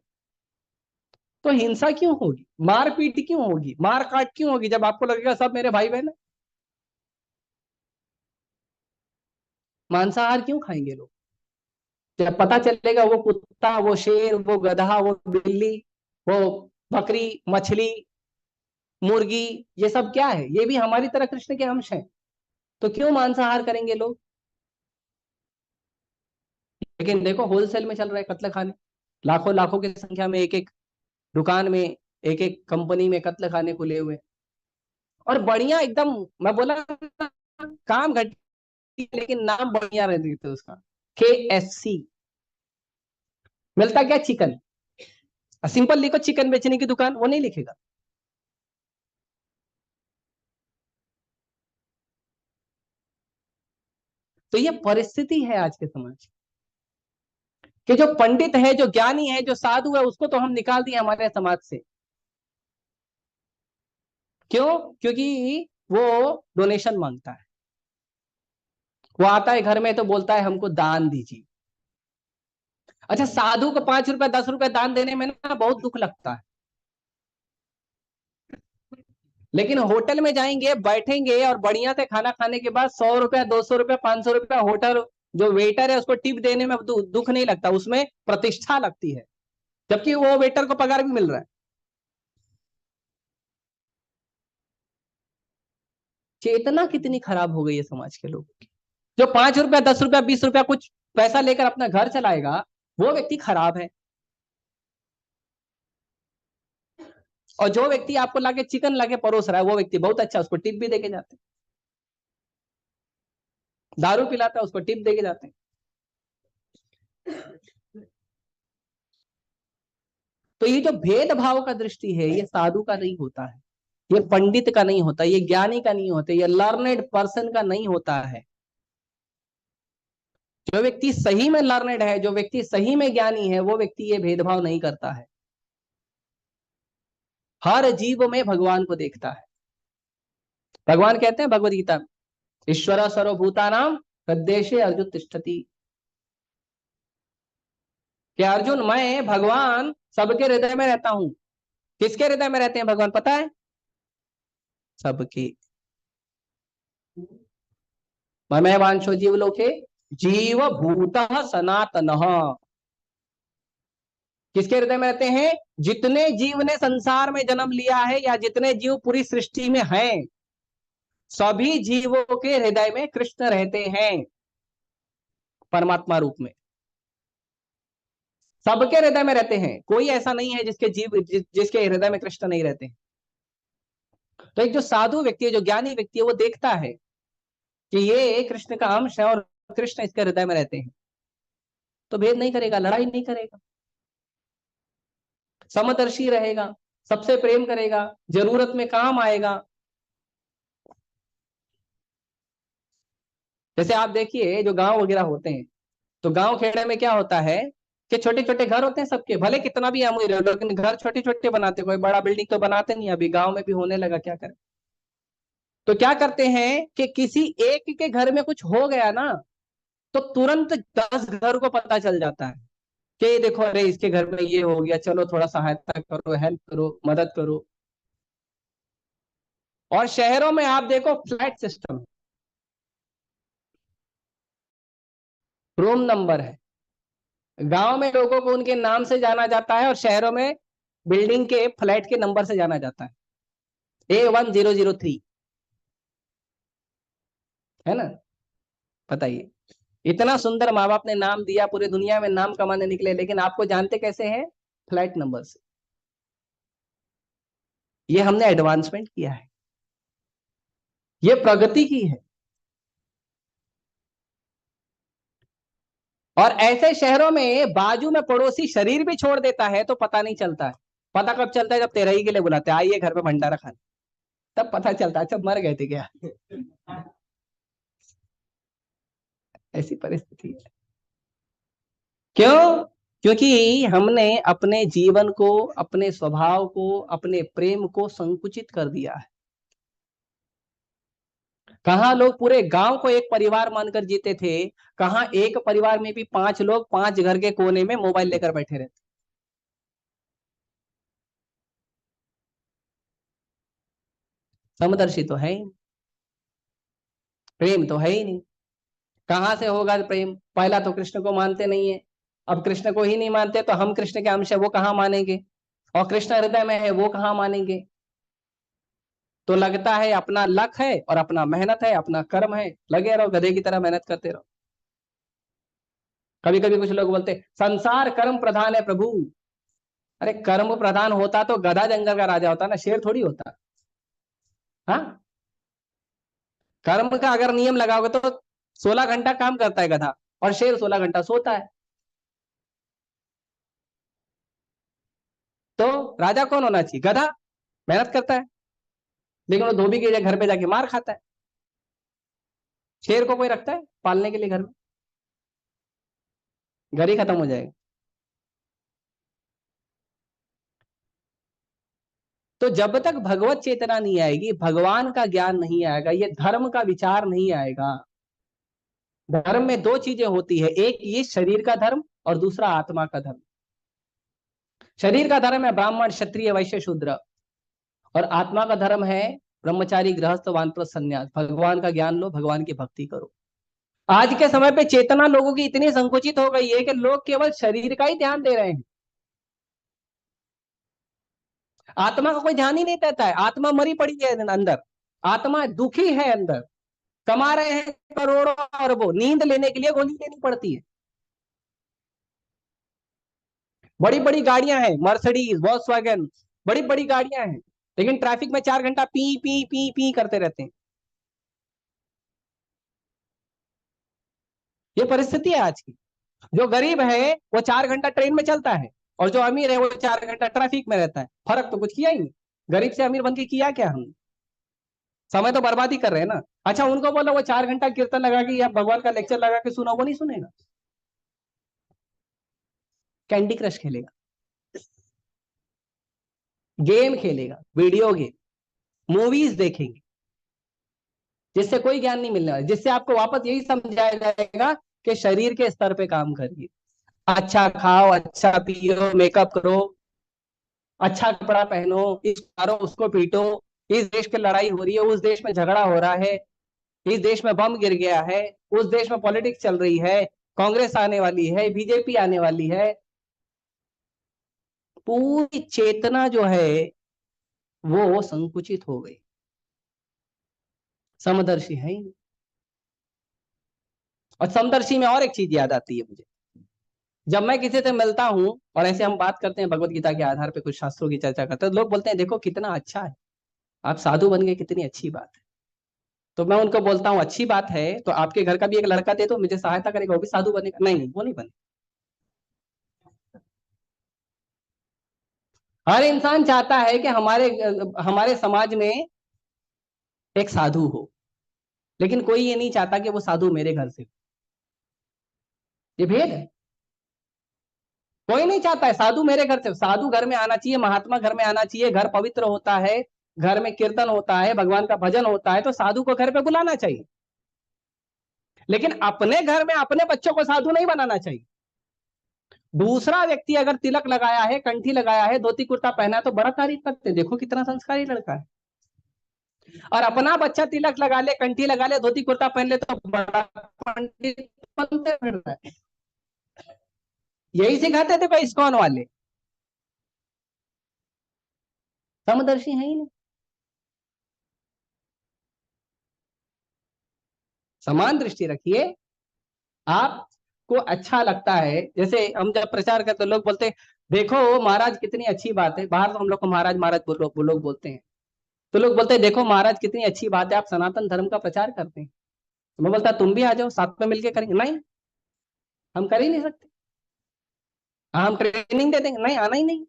तो हिंसा क्यों होगी, मारपीट क्यों होगी, मार काट क्यों होगी, जब आपको लगेगा सब मेरे भाई बहन है? मांसाहार क्यों खाएंगे लोग? जब पता चलेगा वो कुत्ता, वो शेर, वो गधा, वो बिल्ली, वो बकरी, मछली, मुर्गी, ये सब क्या है, ये भी हमारी तरह कृष्ण के अंश हैं, तो क्यों मांसाहार करेंगे लोग? लेकिन देखो होलसेल में चल रहा है कत्ल खाने, लाखों लाखों की संख्या में, एक एक दुकान में, एक एक कंपनी में कत्ल खाने खुले हुए। और बढ़िया एकदम, मैं बोला ना, काम घटिया लेकिन नाम बढ़िया रह देते उसका, KFC। मिलता क्या? चिकन। सिंपल लिखो चिकन बेचने की दुकान, वो नहीं लिखेगा। तो ये परिस्थिति है आज के समाज की, कि जो पंडित है, जो ज्ञानी है, जो साधु है, उसको तो हम निकाल दिए हमारे समाज से। क्यों? क्योंकि वो डोनेशन मांगता है। वो आता है घर में तो बोलता है हमको दान दीजिए। अच्छा, साधु को 5 रुपए 10 रुपए दान देने में ना बहुत दुख लगता है, लेकिन होटल में जाएंगे, बैठेंगे और बढ़िया से खाना खाने के बाद 100 रुपया, 200 रुपया, 500 रुपया होटल जो वेटर है उसको टिप देने में दुख नहीं लगता, उसमें प्रतिष्ठा लगती है, जबकि वो वेटर को पगार भी मिल रहा है। चेतना कितनी खराब हो गई है समाज के लोगों की। जो 5 रुपया 10 रुपया 20 रुपया कुछ पैसा लेकर अपना घर चलाएगा, वो व्यक्ति खराब है। और जो व्यक्ति आपको लाके चिकन लाके परोस रहा है, वो व्यक्ति बहुत अच्छा, उसको टिप भी देके जाते हैं। दारू पिलाता है, उसको टिप देके जाते हैं। तो ये जो भेदभाव का दृष्टि है, ये साधु का नहीं होता है, ये पंडित का नहीं होता, ये ज्ञानी का नहीं होता, ये लर्नेड पर्सन का नहीं होता है। जो व्यक्ति सही में लर्नेड है, जो व्यक्ति सही में ज्ञानी है, वो व्यक्ति ये भेदभाव नहीं करता है, हर जीव में भगवान को देखता है। भगवान कहते हैं भगवद गीता में, ईश्वर सर्वभूतानां हृदयेषु अर्जुन तिष्ठति, कि अर्जुन मैं भगवान सबके हृदय में रहता हूं। किसके हृदय में रहते हैं भगवान पता है? सबके। ममे वांशो जीवलोके जीव भूत सनातन। किसके हृदय में रहते हैं? जितने जीव ने संसार में जन्म लिया है, या जितने जीव पूरी सृष्टि में हैं, सभी जीवों के हृदय में कृष्ण रहते हैं, परमात्मा रूप में। सबके हृदय में रहते हैं, कोई ऐसा नहीं है जिसके जिसके हृदय में कृष्ण नहीं रहते हैं। तो एक जो साधु व्यक्ति है, जो ज्ञानी व्यक्ति है, वो देखता है कि ये कृष्ण का अंश है और कृष्ण इसके हृदय में रहते हैं, तो भेद नहीं करेगा, लड़ाई नहीं करेगा, समदर्शी रहेगा, सबसे प्रेम करेगा, जरूरत में काम आएगा। जैसे आप देखिए जो गांव वगैरह होते हैं, तो गांव खेड़े में क्या होता है कि छोटे छोटे घर होते हैं सबके, भले कितना भी अमीर हो, लेकिन घर छोटे छोटे बनाते, कोई बड़ा बिल्डिंग तो बनाते नहीं। अभी गांव में भी होने लगा, क्या करें। तो क्या करते हैं कि किसी एक के घर में कुछ हो गया ना, तो तुरंत 10 घर को पता चल जाता है कि देखो, अरे इसके घर में ये हो गया, चलो थोड़ा सहायता करो, हेल्प करो, मदद करो। और शहरों में आप देखो फ्लैट सिस्टम, रूम नंबर है। गांव में लोगों को उनके नाम से जाना जाता है, और शहरों में बिल्डिंग के फ्लैट के नंबर से जाना जाता है, A1003, है ना। बताइए, इतना सुंदर माँ बाप ने नाम दिया, पूरी दुनिया में नाम कमाने निकले, लेकिन आपको जानते कैसे हैं? फ्लैट नंबर से। ये हमने एडवांसमेंट किया है, ये प्रगति की है। और ऐसे शहरों में बाजू में पड़ोसी शरीर भी छोड़ देता है तो पता नहीं चलता है। पता कब चलता है? जब तेरही के लिए बुलाते हैं, आइए घर पे भंडारा खाने, तब पता चलता है, अच्छा मर गए थे क्या। ऐसी परिस्थिति है। क्यों? क्योंकि हमने अपने जीवन को, अपने स्वभाव को, अपने प्रेम को संकुचित कर दिया है। कहाँ लोग पूरे गांव को एक परिवार मानकर जीते थे, कहाँ एक परिवार में भी 5 लोग 5 घर के कोने में मोबाइल लेकर बैठे रहते। समदर्शी तो है ही, प्रेम तो है ही नहीं। कहां से होगा प्रेम? पहला तो कृष्ण को मानते नहीं है, अब कृष्ण को ही नहीं मानते तो हम कृष्ण के अंश है वो कहाँ मानेंगे, और कृष्ण हृदय में है वो कहाँ मानेंगे। तो लगता है अपना लक है और अपना मेहनत है, अपना कर्म है, लगे रहो गधे की तरह मेहनत करते रहो। कभी कभी कुछ लोग बोलते संसार कर्म प्रधान है प्रभु। अरे कर्म प्रधान होता तो गधा जंगल का राजा होता ना, शेर थोड़ी होता। हाँ, कर्म का अगर नियम लगाओगे तो 16 घंटा काम करता है गधा, और शेर 16 घंटा सोता है। तो राजा कौन होना चाहिए? गधा, मेहनत करता है, लेकिन वो धोबी के घर पे जाके मार खाता है। शेर को कोई रखता है पालने के लिए घर में? घर ही खत्म हो जाएगा। तो जब तक भगवत चेतना नहीं आएगी, भगवान का ज्ञान नहीं आएगा, ये धर्म का विचार नहीं आएगा। धर्म में दो चीजें होती है, एक ये शरीर का धर्म और दूसरा आत्मा का धर्म। शरीर का धर्म है ब्राह्मण क्षत्रिय वैश्य शूद्र, और आत्मा का धर्म है ब्रह्मचारी गृहस्थ वानप्रस्थ संन्यास। भगवान का ज्ञान लो, भगवान की भक्ति करो। आज के समय पे चेतना लोगों की इतनी संकुचित हो गई है कि लोग केवल शरीर का ही ध्यान दे रहे हैं, आत्मा का कोई ध्यान ही नहीं देता है। आत्मा मरी पड़ी है अंदर, आत्मा दुखी है अंदर। कमा रहे हैं करोड़ों अरबों, नींद लेने के लिए गोली लेनी पड़ती है। बड़ी बड़ी गाड़ियां हैं, मर्सिडीज वॉक्सवैगन, बड़ी बड़ी गाड़ियां हैं, लेकिन ट्रैफिक में 4 घंटा पी पी पी पी करते रहते हैं। ये परिस्थिति है आज की। जो गरीब है वो 4 घंटा ट्रेन में चलता है, और जो अमीर है वो 4 घंटा ट्रैफिक में रहता है। फर्क तो कुछ किया ही नहीं। गरीब से अमीर बन के किया क्या हम? समय तो बर्बादी कर रहे हैं ना। अच्छा, उनको बोलो वो 4 घंटा कीर्तन लगा के या भगवान का लेक्चर लगा के सुना, वो नहीं सुनेगा। कैंडी क्रश खेलेगा, गेम खेलेगा, वीडियो गेम, मूवीज देखेंगे, जिससे कोई ज्ञान नहीं मिलने वाला, जिससे आपको वापस यही समझाया जाएगा कि शरीर के स्तर पे काम करिए, अच्छा खाओ, अच्छा पियो, मेकअप करो, अच्छा कपड़ा पहनो, इस मारो, उसको पीटो, इस देश की लड़ाई हो रही है, उस देश में झगड़ा हो रहा है, इस देश में बम गिर गया है, उस देश में पॉलिटिक्स चल रही है, कांग्रेस आने वाली है, बीजेपी आने वाली है। पूरी चेतना जो है वो संकुचित हो गई। समदर्शी है ही नहीं। और समदर्शी में और एक चीज याद आती है मुझे, जब मैं किसी से मिलता हूं और ऐसे हम बात करते हैं भगवत गीता के आधार पे, कुछ शास्त्रों की चर्चा करते हैं, तो लोग बोलते हैं देखो कितना अच्छा है, आप साधु बन गए, कितनी अच्छी बात है। तो मैं उनको बोलता हूँ अच्छी बात है, तो आपके घर का भी एक लड़का दे, तो मुझे सहायता करेगा, वो भी साधु बनेगा। नहीं, वो नहीं बने। हर इंसान चाहता है कि हमारे हमारे समाज में एक साधु हो, लेकिन कोई ये नहीं चाहता कि वो साधु मेरे घर से हो। ये भेद है। कोई नहीं चाहता है साधु मेरे घर से, साधु घर में आना चाहिए, महात्मा घर में आना चाहिए, घर पवित्र होता है, घर में कीर्तन होता है, भगवान का भजन होता है, तो साधु को घर पे बुलाना चाहिए। लेकिन अपने घर में अपने बच्चों को साधु नहीं बनाना चाहिए। दूसरा व्यक्ति अगर तिलक लगाया है, कंठी लगाया है, धोती कुर्ता पहना है, तो बड़ा तारीफ करते हैं, देखो कितना संस्कारी लड़का है। और अपना बच्चा तिलक लगा ले, कंठी लगा ले, धोती कुर्ता पहन ले, तो बड़ा पंडित बनते फिर रहा है। यही सिखाते थे कोई इस्कॉन वाले। समदर्शी है ही नहीं। समान दृष्टि रखिए। आपको अच्छा लगता है, जैसे हम जब प्रचार करते लोग बोलते हैं देखो महाराज कितनी अच्छी बात है, बाहर तो हम लोग को महाराज महाराज लोग बोलते हैं, तो लोग बोलते हैं देखो महाराज कितनी अच्छी बात है, आप सनातन धर्म का प्रचार करते हैं। तो मैं बोलता तुम भी आ जाओ, साथ में मिलके करेंगे। नहीं, हम कर ही नहीं सकते। हाँ, हम ट्रेनिंग दे देंगे, नहीं आना ही नहीं।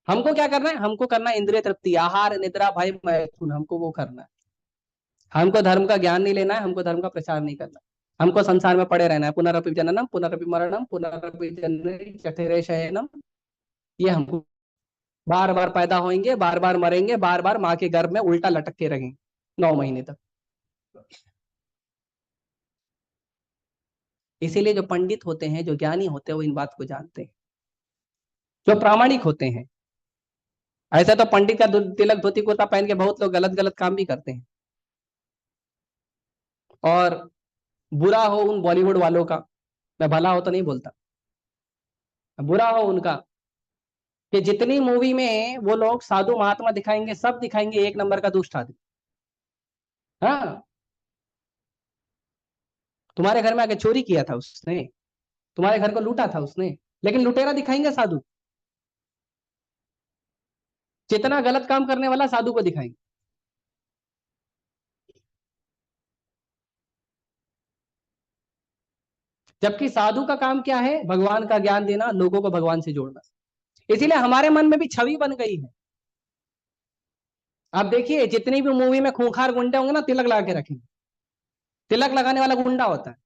हमको क्या करना है? हमको करना है इंद्रिय तृप्ति, आहार निद्रा भय मैथुन, हमको वो करना है। हमको धर्म का ज्ञान नहीं लेना है, हमको धर्म का प्रचार नहीं करना। हमको संसार में पड़े रहना है, पुनरपि जननम पुनरपि मरणम पुनरपि जननी जठरे शयनम। ये हमको बार बार पैदा होंगे, बार बार मरेंगे, बार बार माँ के गर्भ में उल्टा लटक के रहेंगे 9 महीने तक। इसीलिए जो पंडित होते हैं, जो ज्ञानी होते हैं, वो इन बात को जानते हैं, जो प्रामाणिक होते हैं। ऐसा तो पंडित का तिलक धोती कुर्ता पहन के बहुत लोग गलत गलत काम भी करते हैं। और बुरा हो उन बॉलीवुड वालों का, मैं भला हो तो नहीं बोलता, बुरा हो उनका, कि जितनी मूवी में वो लोग साधु महात्मा दिखाएंगे, सब दिखाएंगे एक नंबर का दुष्ट आदमी। हाँ, तुम्हारे घर में आके चोरी किया था उसने, तुम्हारे घर को लूटा था उसने, लेकिन लुटेरा दिखाएंगे साधु। जितना गलत काम करने वाला साधु को दिखाएंगे। जबकि साधु का काम क्या है? भगवान का ज्ञान देना, लोगों को भगवान से जोड़ना। इसीलिए हमारे मन में भी छवि बन गई है। आप देखिए जितनी भी मूवी में खूंखार गुंडे होंगे ना, तिलक लगा के रखेंगे, तिलक लगाने वाला गुंडा होता है।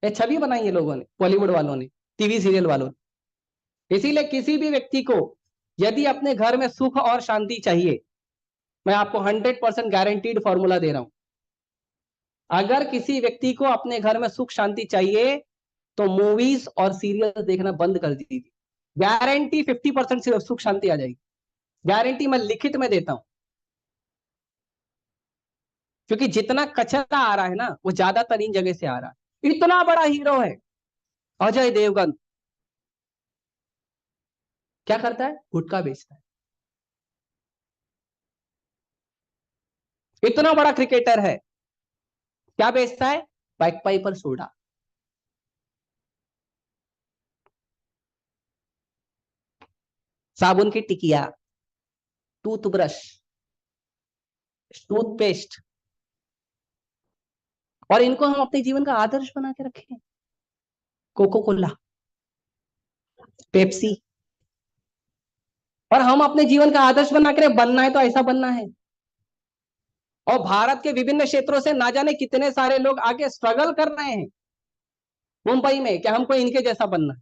ये छवि बनाई है लोगों ने, बॉलीवुड वालों ने, टीवी सीरियल वालों ने। इसीलिए किसी भी व्यक्ति को यदि अपने घर में सुख और शांति चाहिए, मैं आपको 100% गारंटीड फॉर्मूला दे रहा हूं। अगर किसी व्यक्ति को अपने घर में सुख शांति चाहिए, तो मूवीज और सीरियल देखना बंद कर दीजिए। गारंटी 50% से सुख शांति आ जाएगी। गारंटी मैं लिखित में देता हूं। क्योंकि जितना कचरा आ रहा है ना, वो ज्यादातर इन जगह से आ रहा है। इतना बड़ा हीरो है अजय देवगन, क्या करता है? गुटखा बेचता है। इतना बड़ा क्रिकेटर है, क्या बेचता है? Back Piper soda. साबुन की टिकिया, टूथब्रश, टूथपेस्ट, और इनको हम अपने जीवन का आदर्श बना के रखें। कोको कोला, पेप्सी, और हम अपने जीवन का आदर्श बना के बनना है तो ऐसा बनना है। और भारत के विभिन्न क्षेत्रों से ना जाने कितने सारे लोग आगे स्ट्रगल कर रहे हैं मुंबई में कि हमको इनके जैसा बनना है।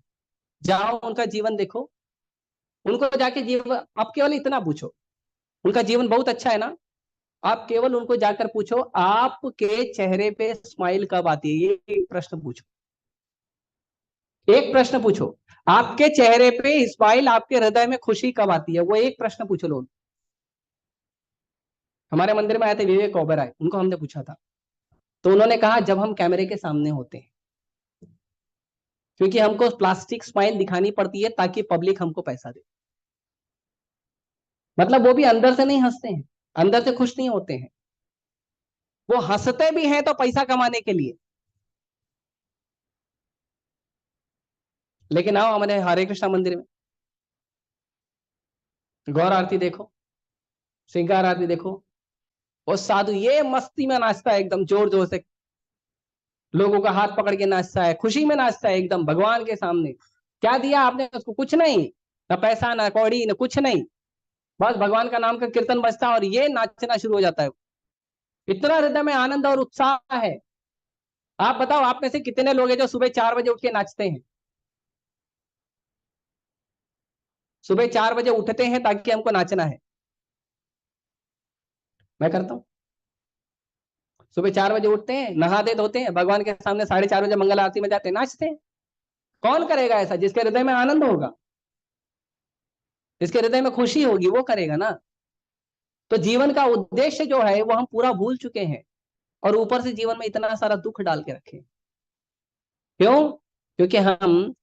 जाओ उनका जीवन देखो, उनको जाके जीवन, आप केवल इतना पूछो, उनका जीवन बहुत अच्छा है ना, आप केवल उनको जाकर पूछो आपके चेहरे पे स्माइल कब आती है, ये एक प्रश्न पूछो। एक प्रश्न पूछो, आपके चेहरे पे स्माइल, आपके हृदय में खुशी कब आती है, वो एक प्रश्न पूछो लोग। हमारे मंदिर में आए थे विवेक ओबेरॉय, उनको हमने पूछा था, तो उन्होंने कहा जब हम कैमरे के सामने होते हैं, क्योंकि हमको प्लास्टिक स्माइल दिखानी पड़ती है ताकि पब्लिक हमको पैसा दे। मतलब वो भी अंदर से नहीं हंसते हैं, अंदर से खुश नहीं होते हैं, वो हंसते भी हैं तो पैसा कमाने के लिए। लेकिन आओ हमारे हरे कृष्णा मंदिर में, गौर आरती देखो, श्रृंगार आरती देखो, वो साधु ये मस्ती में नाचता है, एकदम जोर जोर से लोगों का हाथ पकड़ के नाचता है, खुशी में नाचता है एकदम भगवान के सामने। क्या दिया आपने उसको? कुछ नहीं, ना पैसा ना कौड़ी ना कुछ नहीं, बस भगवान का नाम का कीर्तन बजता है और ये नाचना शुरू हो जाता है। इतना हृदय में आनंद और उत्साह है। आप बताओ, आप में से कितने लोग हैं जो सुबह 4 बजे उठ के नाचते हैं? सुबह 4 बजे उठते हैं ताकि हमको नाचना है। मैं करता हूँ, सुबह 4 बजे उठते हैं, नहा दे धोते हैं, भगवान के सामने 4:30 बजे मंगल आरती में जाते हैं, नाचते हैं। कौन करेगा ऐसा? जिसके हृदय में आनंद होगा, जिसके हृदय में खुशी होगी, वो करेगा ना। तो जीवन का उद्देश्य जो है वो हम पूरा भूल चुके हैं, और ऊपर से जीवन में इतना सारा दुख डाल के रखे। क्यों? क्योंकि हम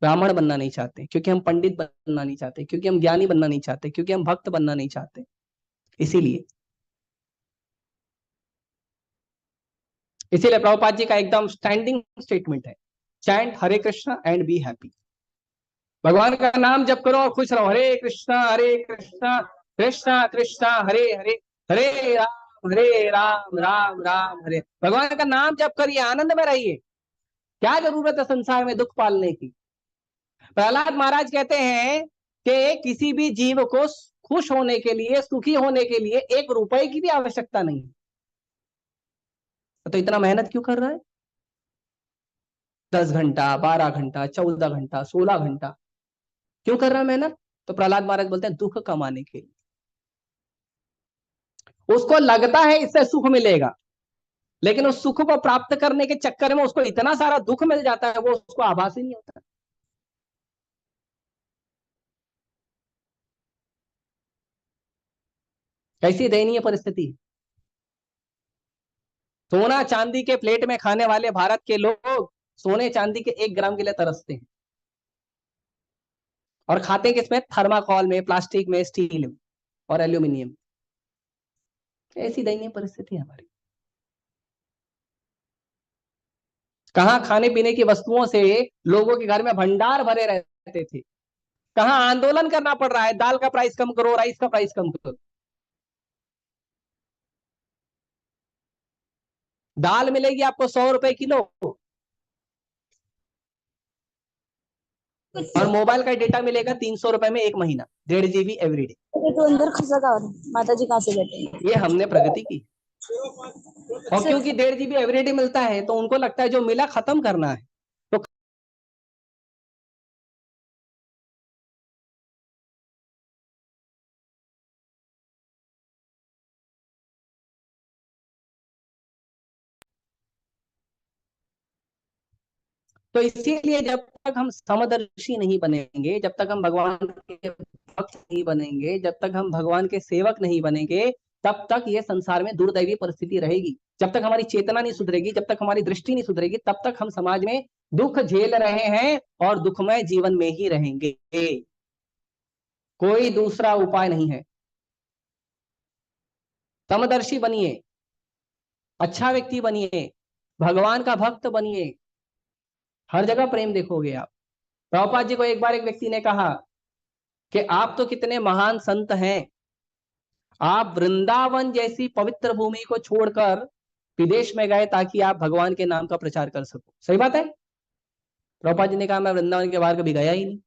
ब्राह्मण बनना नहीं चाहते, क्योंकि हम पंडित बनना नहीं चाहते, क्योंकि हम ज्ञानी बनना नहीं चाहते, क्योंकि हम भक्त बनना नहीं चाहते। इसीलिए इसीलिए प्रभुपाद जी का एकदम स्टैंडिंग स्टेटमेंट है, chant Hare Krishna and be happy. भगवान का नाम जप करो और खुश रहो। हरे कृष्णा कृष्णा कृष्णा हरे हरे, हरे राम राम राम हरे। भगवान का नाम जप करिए, आनंद में रहिए। क्या जरूरत है संसार में दुख पालने की? प्रहलाद महाराज कहते हैं कि किसी भी जीव को खुश होने के लिए, सुखी होने के लिए 1 रुपए की भी आवश्यकता नहीं, तो इतना मेहनत क्यों कर रहा है? 10 घंटा, 12 घंटा, 14 घंटा, 16 घंटा क्यों कर रहा है मेहनत? तो प्रहलाद महाराज बोलते हैं दुख कमाने के लिए। उसको लगता है इससे सुख मिलेगा, लेकिन उस सुख को प्राप्त करने के चक्कर में उसको इतना सारा दुख मिल जाता है, वो उसको आभास ही नहीं होता। कैसी दयनीय परिस्थिति। सोना चांदी के प्लेट में खाने वाले भारत के लोग सोने चांदी के 1 ग्राम के लिए तरसते हैं, और खाते किसमें? थर्माकोल में, प्लास्टिक में, स्टील में और एल्यूमिनियम। ऐसी दयनीय परिस्थिति है हमारी। कहां खाने पीने की वस्तुओं से लोगों के घर में भंडार भरे रहते थे, कहां आंदोलन करना पड़ रहा है, दाल का प्राइस कम करो, राइस का प्राइस कम करो। दाल मिलेगी आपको 100 रुपए किलो, और मोबाइल का डेटा मिलेगा 300 रुपए में 1 महीना, 1.5 GB एवरीडे। तो अंदर खसा का माता जी कहाँ से बैठे? ये हमने प्रगति की। और क्योंकि 1.5 GB एवरीडे मिलता है तो उनको लगता है जो मिला खत्म करना है। तो इसीलिए जब तक हम समदर्शी नहीं बनेंगे, जब तक हम भगवान के भक्त नहीं बनेंगे, जब तक हम भगवान के सेवक नहीं बनेंगे, तब तक ये संसार में दुर्दैवी परिस्थिति रहेगी। जब तक हमारी चेतना नहीं सुधरेगी, जब तक हमारी दृष्टि नहीं सुधरेगी, तब तक हम समाज में दुख झेल रहे हैं और दुखमय जीवन में ही रहेंगे। कोई दूसरा उपाय नहीं है। समदर्शी बनिए, अच्छा व्यक्ति बनिए, भगवान का भक्त बनिए, हर जगह प्रेम देखोगे आप। प्रभुपाद जी को एक बार एक व्यक्ति ने कहा कि आप तो कितने महान संत हैं, आप वृंदावन जैसी पवित्र भूमि को छोड़कर विदेश में गए ताकि आप भगवान के नाम का प्रचार कर सको। सही बात है। प्रभुपाद जी ने कहा मैं वृंदावन के बाहर कभी गया ही नहीं।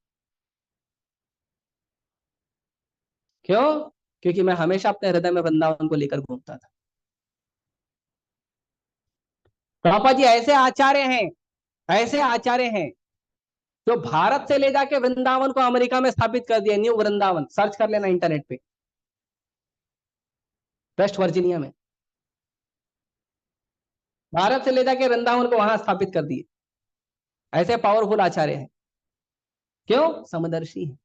क्यों? क्योंकि मैं हमेशा अपने हृदय में वृंदावन को लेकर घूमता था। प्रभुपाद जी ऐसे आचार्य हैं, ऐसे आचार्य हैं जो भारत से ले जाके वृंदावन को अमेरिका में स्थापित कर दिया। न्यू वृंदावन सर्च कर लेना इंटरनेट पे, वेस्ट वर्जीनिया में। भारत से ले जाके वृंदावन को वहां स्थापित कर दिए। ऐसे पावरफुल आचार्य हैं। क्यों? समदर्शी है।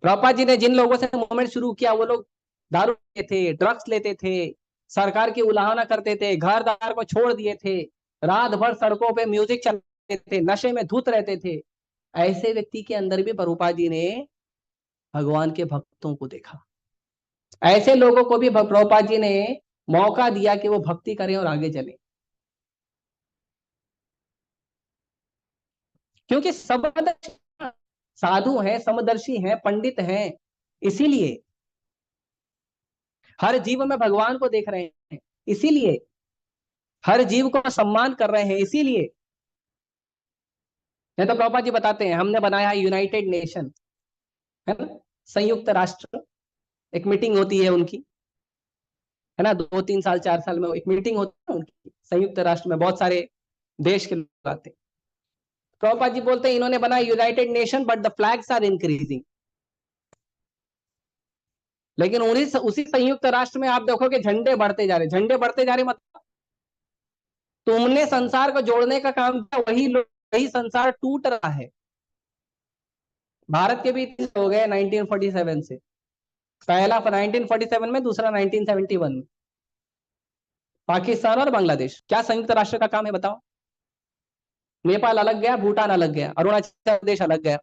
प्रभुपाद जी ने जिन लोगों से मूवमेंट शुरू किया वो लोग दारू लेते थे, ड्रग्स लेते थे, सरकार की उल्लंघना करते थे, घर द्वार को छोड़ दिए थे, रात भर सड़कों पे म्यूजिक चलाते थे, नशे में धुत रहते थे। ऐसे व्यक्ति के अंदर भी प्रभुपाद जी ने भगवान के भक्तों को देखा। ऐसे लोगों को भी प्रभुपाद जी ने मौका दिया कि वो भक्ति करें और आगे चले। क्योंकि समदर्शी साधु हैं, समदर्शी हैं, पंडित हैं, इसीलिए हर जीव में भगवान को देख रहे हैं, इसीलिए हर जीव को सम्मान कर रहे हैं, इसीलिए। नहीं तो प्रभुपाद जी बताते हैं हमने बनाया यूनाइटेड नेशन, है ना, संयुक्त राष्ट्र। एक मीटिंग होती है उनकी, है ना, 2-3 साल 4 साल में एक मीटिंग होती है उनकी संयुक्त राष्ट्र में, बहुत सारे देश के लोग आते हैं। प्रभुपाद जी बोलते हैं इन्होंने बनाया United Nation but the flags are increasing. लेकिन उसी संयुक्त राष्ट्र में आप देखोगे झंडे बढ़ते जा रहे, झंडे बढ़ते जा रहे। मतलब तुमने संसार को जोड़ने का काम किया, वही लोग, वही संसार टूट रहा है। भारत के भी हो गए 1947 से, पहला 1947 में, दूसरा 1971 में। पाकिस्तान और बांग्लादेश, क्या संयुक्त राष्ट्र का काम है बताओ? नेपाल अलग गया, भूटान अलग गया, अरुणाचल प्रदेश अलग गया,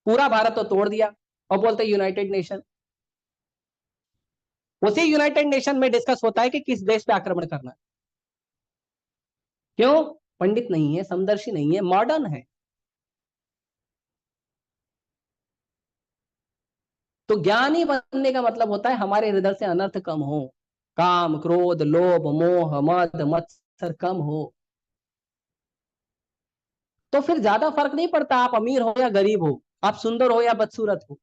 पूरा भारत तो तोड़ दिया और बोलते यूनाइटेड नेशन। उसी यूनाइटेड नेशन में डिस्कस होता है कि किस देश पे आक्रमण करना है। क्यों? पंडित नहीं है, समदर्शी नहीं है, मॉडर्न है। तो ज्ञानी बनने का मतलब होता है हमारे हृदय से अनर्थ कम हो, काम क्रोध लोभ मोह मद मत्सर कम हो। तो फिर ज्यादा फर्क नहीं पड़ता आप अमीर हो या गरीब हो, आप सुंदर हो या बदसूरत हो,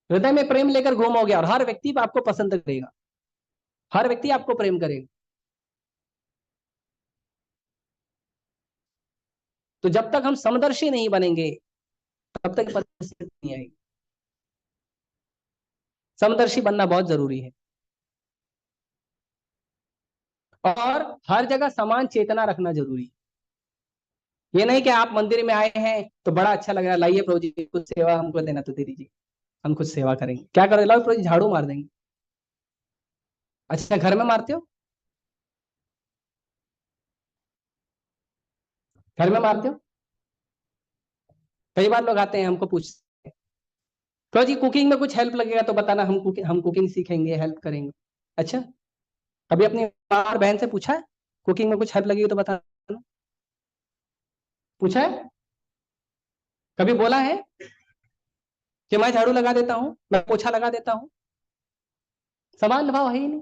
हृदय में प्रेम लेकर घूमोगे और हर व्यक्ति आपको पसंद करेगा, हर व्यक्ति आपको प्रेम करेगा। तो जब तक हम समदर्शी नहीं बनेंगे तब तक परिस्थिति नहीं आएगी। समदर्शी बनना बहुत जरूरी है। और हर जगह समान चेतना रखना जरूरी है। ये नहीं कि आप मंदिर में आए हैं तो बड़ा अच्छा लग रहा है, लाइए प्रभु जी कुछ सेवा हमको देना तो दे दीजिए, हम कुछ सेवा करेंगे। क्या करोगे? लाओ प्रभु जी झाड़ू मार देंगे। अच्छा घर में मारते हो? घर में मारते हो? कई बार लोग आते हैं हमको पूछते हैं प्रभु जी कुकिंग में कुछ हेल्प लगेगा तो बताना, हम कुकिंग सीखेंगे, हेल्प करेंगे। अच्छा, कभी अपनी माँ और बहन से पूछा है कुकिंग में कुछ हेल्प लगेगी तो बताना? पूछा है? कभी बोला है कि मैं झाड़ू लगा देता हूँ, मैं पोछा लगा देता हूँ? समान भाव है ही नहीं।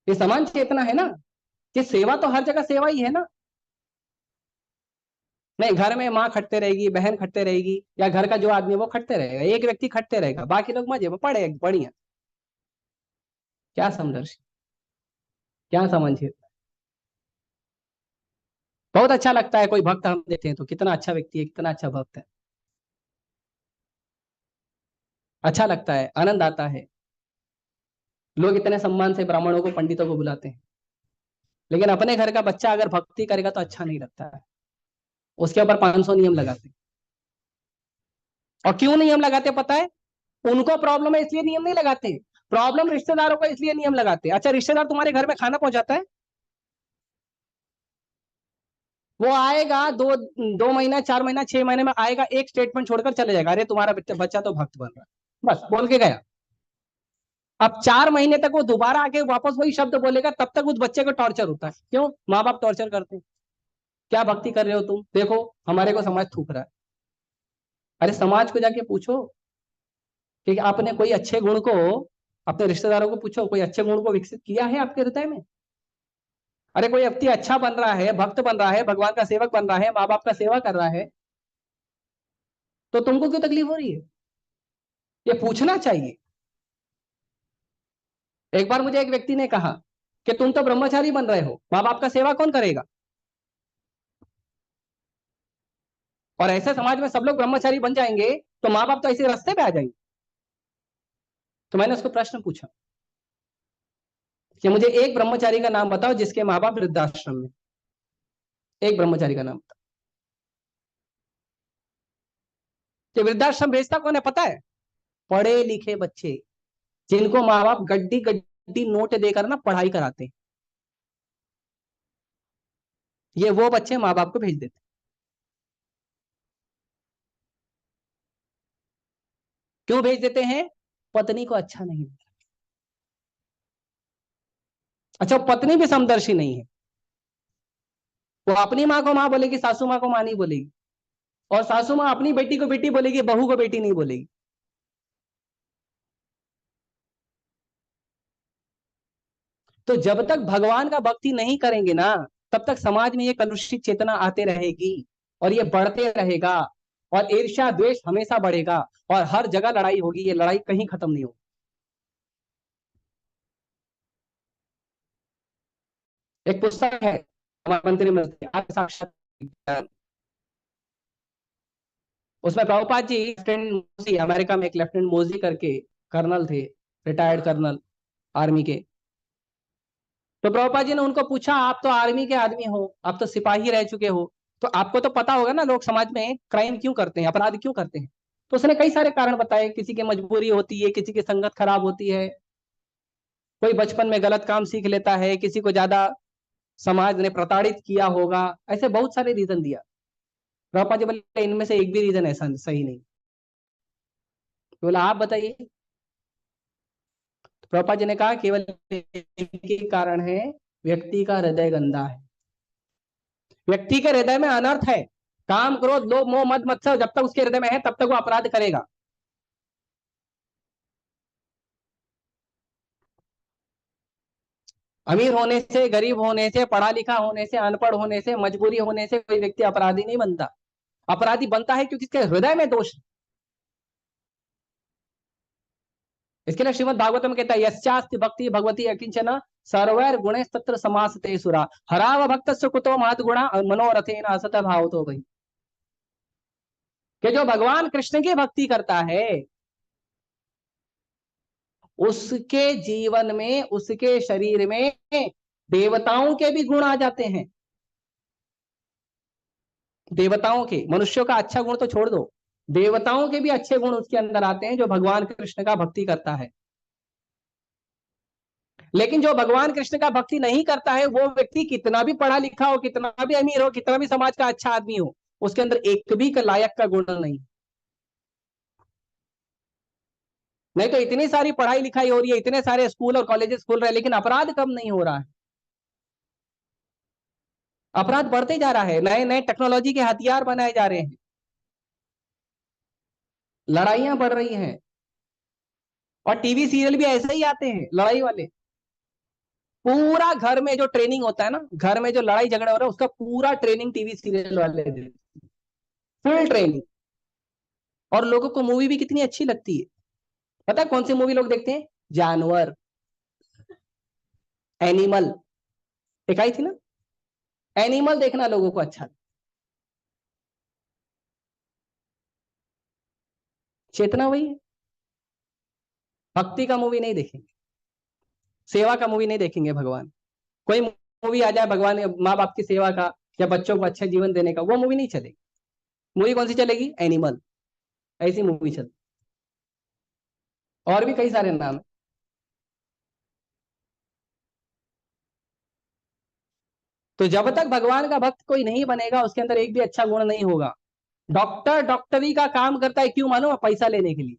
ये समान चेतना है ना, कि सेवा तो हर जगह सेवा ही है ना। नहीं, घर में माँ खटते रहेगी, बहन खटते रहेगी, या घर का जो आदमी है वो खटते रहेगा, एक व्यक्ति खटते रहेगा, बाकी लोग मजे में पड़े बढ़िया। क्या समदर्शी, क्या समझिए। बहुत अच्छा लगता है कोई भक्त हम देते हैं तो कितना अच्छा व्यक्ति है, कितना अच्छा भक्त है, अच्छा लगता है, आनंद आता है। लोग इतने सम्मान से ब्राह्मणों को, पंडितों को बुलाते हैं, लेकिन अपने घर का बच्चा अगर भक्ति करेगा तो अच्छा नहीं लगता है। उसके ऊपर 500 नियम लगाते हैं। और क्यों नियम लगाते पता है? उनको प्रॉब्लम है इसलिए नियम नहीं लगाते, प्रॉब्लम रिश्तेदारों को इसलिए नियम लगाते। अच्छा, रिश्तेदार तुम्हारे घर में खाना पहुंचाता है, वो आएगा 2 महीना 4 महीना 6 महीने में आएगा, एक स्टेटमेंट छोड़कर चले जाएगा, अरे तुम्हारा बच्चा तो भक्त बन रहा है, बस बोल के गया। अब 4 महीने तक वो दोबारा आके वापस वही शब्द बोलेगा, तब तक उस बच्चे को टॉर्चर होता है। क्यों? माँ बाप टॉर्चर करते हैं, क्या भक्ति कर रहे हो तुम, देखो हमारे को समाज थूक रहा है। अरे समाज को जाके पूछो कि आपने कोई अच्छे गुण को, अपने रिश्तेदारों को पूछो कोई अच्छे गुण को विकसित किया है आपके हृदय में। अरे कोई व्यक्ति अच्छा बन रहा है, भक्त बन रहा है, भगवान का सेवक बन रहा है, माँ बाप का सेवा कर रहा है, तो तुमको क्यों तकलीफ हो रही है? ये पूछना चाहिए। एक बार मुझे एक व्यक्ति ने कहा कि तुम तो ब्रह्मचारी बन रहे हो, माँ बाप का सेवा कौन करेगा? और ऐसे समाज में सब लोग ब्रह्मचारी बन जाएंगे तो माँ बाप तो ऐसे रास्ते पे आ जाएंगे। तो मैंने उसको प्रश्न पूछा कि मुझे एक ब्रह्मचारी का नाम बताओ जिसके माँ बाप वृद्धाश्रम में, एक ब्रह्मचारी का नाम बताओ। कि वृद्धाश्रम भेजता कौन है पता है? पढ़े लिखे बच्चे, जिनको माँ बाप गड्डी गड्डी नोट देकर ना पढ़ाई कराते हैं, ये वो बच्चे माँ बाप को भेज देते। क्यों भेज देते हैं? पत्नी को अच्छा नहीं लगता। अच्छा, पत्नी भी समदर्शी नहीं है, वो अपनी माँ को माँ बोलेगी, सासू माँ को माँ नहीं बोलेगी, और सासू माँ अपनी बेटी को बेटी बोलेगी, बहू को बेटी नहीं बोलेगी। तो जब तक भगवान का भक्ति नहीं करेंगे ना, तब तक समाज में ये कलुषित चेतना आते रहेगी और ये बढ़ते रहेगा, और ईर्ष्या द्वेष हमेशा बढ़ेगा, और हर जगह लड़ाई होगी, ये लड़ाई कहीं खत्म नहीं होगी। एक पुस्तक है हमारे मंत्री में आत्म साक्षात्कार, उसमें प्रभुपाद जी लेफ्टिनेंट मोजी, अमेरिका में एक लेफ्टिनेंट मोजी करके कर्नल थे, रिटायर्ड कर्नल आर्मी के। तो प्रभुपाद जी ने उनको पूछा, आप तो आर्मी के आदमी हो, आप तो सिपाही रह चुके हो, तो आपको तो पता होगा ना लोग समाज में क्राइम क्यों करते हैं, अपराध क्यों करते हैं? तो उसने कई सारे कारण बताए, किसी की मजबूरी होती है, किसी की संगत खराब होती है, कोई बचपन में गलत काम सीख लेता है, किसी को ज्यादा समाज ने प्रताड़ित किया होगा, ऐसे बहुत सारे रीजन दिया। प्रभुपाद जी बोले इनमें से एक भी रीजन ऐसा सही नहीं। तो बोला आप बताइए। तो प्रभुपाद जी ने कहा केवल एक ही कारण है, व्यक्ति का हृदय गंदा है। व्यक्ति के हृदय में अनर्थ है, काम क्रोध लोभ मोह मद मत्सर जब तक उसके हृदय में है तब तक वो अपराध करेगा। अमीर होने से, गरीब होने से, पढ़ा लिखा होने से, अनपढ़ होने से, मजबूरी होने से कोई व्यक्ति अपराधी नहीं बनता। अपराधी बनता है क्योंकि इसके हृदय में दोष है। इसके लिए श्रीमद भागवतम कहता है यस्यास्ति भक्ति भगवती अकिंचन सर्वैर गुणे तत्र समासते सुरा हराव भक्त कुतो महत गुणा मनोरथेन असत भाव तो भाई। कि जो भगवान कृष्ण की भक्ति करता है उसके जीवन में, उसके शरीर में देवताओं के भी गुण आ जाते हैं। देवताओं के, मनुष्यों का अच्छा गुण तो छोड़ दो, देवताओं के भी अच्छे गुण उसके अंदर आते हैं जो भगवान कृष्ण का भक्ति करता है। लेकिन जो भगवान कृष्ण का भक्ति नहीं करता है वो व्यक्ति कितना भी पढ़ा लिखा हो, कितना भी अमीर हो, कितना भी समाज का अच्छा आदमी हो, उसके अंदर एक भी लायक का गुण नहीं। नहीं तो इतनी सारी पढ़ाई लिखाई हो रही है, इतने सारे स्कूल और कॉलेजेस खुल रहे हैं, लेकिन अपराध कम नहीं हो रहा है। अपराध बढ़ते जा रहा है, नए नए टेक्नोलॉजी के हथियार बनाए जा रहे हैं, लड़ाइयां बढ़ रही हैं। और टीवी सीरियल भी ऐसे ही आते हैं लड़ाई वाले। पूरा घर में जो ट्रेनिंग होता है ना, घर में जो लड़ाई झगड़ा हो रहा है उसका पूरा ट्रेनिंग टीवी सीरियल वाले देते हैं, फुल ट्रेनिंग। और लोगों को मूवी भी कितनी अच्छी लगती है, पता है कौन सी मूवी लोग देखते हैं? जानवर, एनिमल, एक आई थी ना, एनिमल देखना लोगों को अच्छा। चेतना वही है। भक्ति का मूवी नहीं देखेंगे, सेवा का मूवी नहीं देखेंगे भगवान। कोई मूवी आ जाए भगवान माँ बाप की सेवा का या बच्चों को अच्छे जीवन देने का, वो मूवी नहीं चलेगी। मूवी कौन सी चलेगी? एनिमल, ऐसी मूवी चल। और भी कई सारे नाम है। तो जब तक भगवान का भक्त कोई नहीं बनेगा उसके अंदर एक भी अच्छा गुण नहीं होगा। डॉक्टर डॉक्टरी का काम करता है क्यों मानो? पैसा लेने के लिए।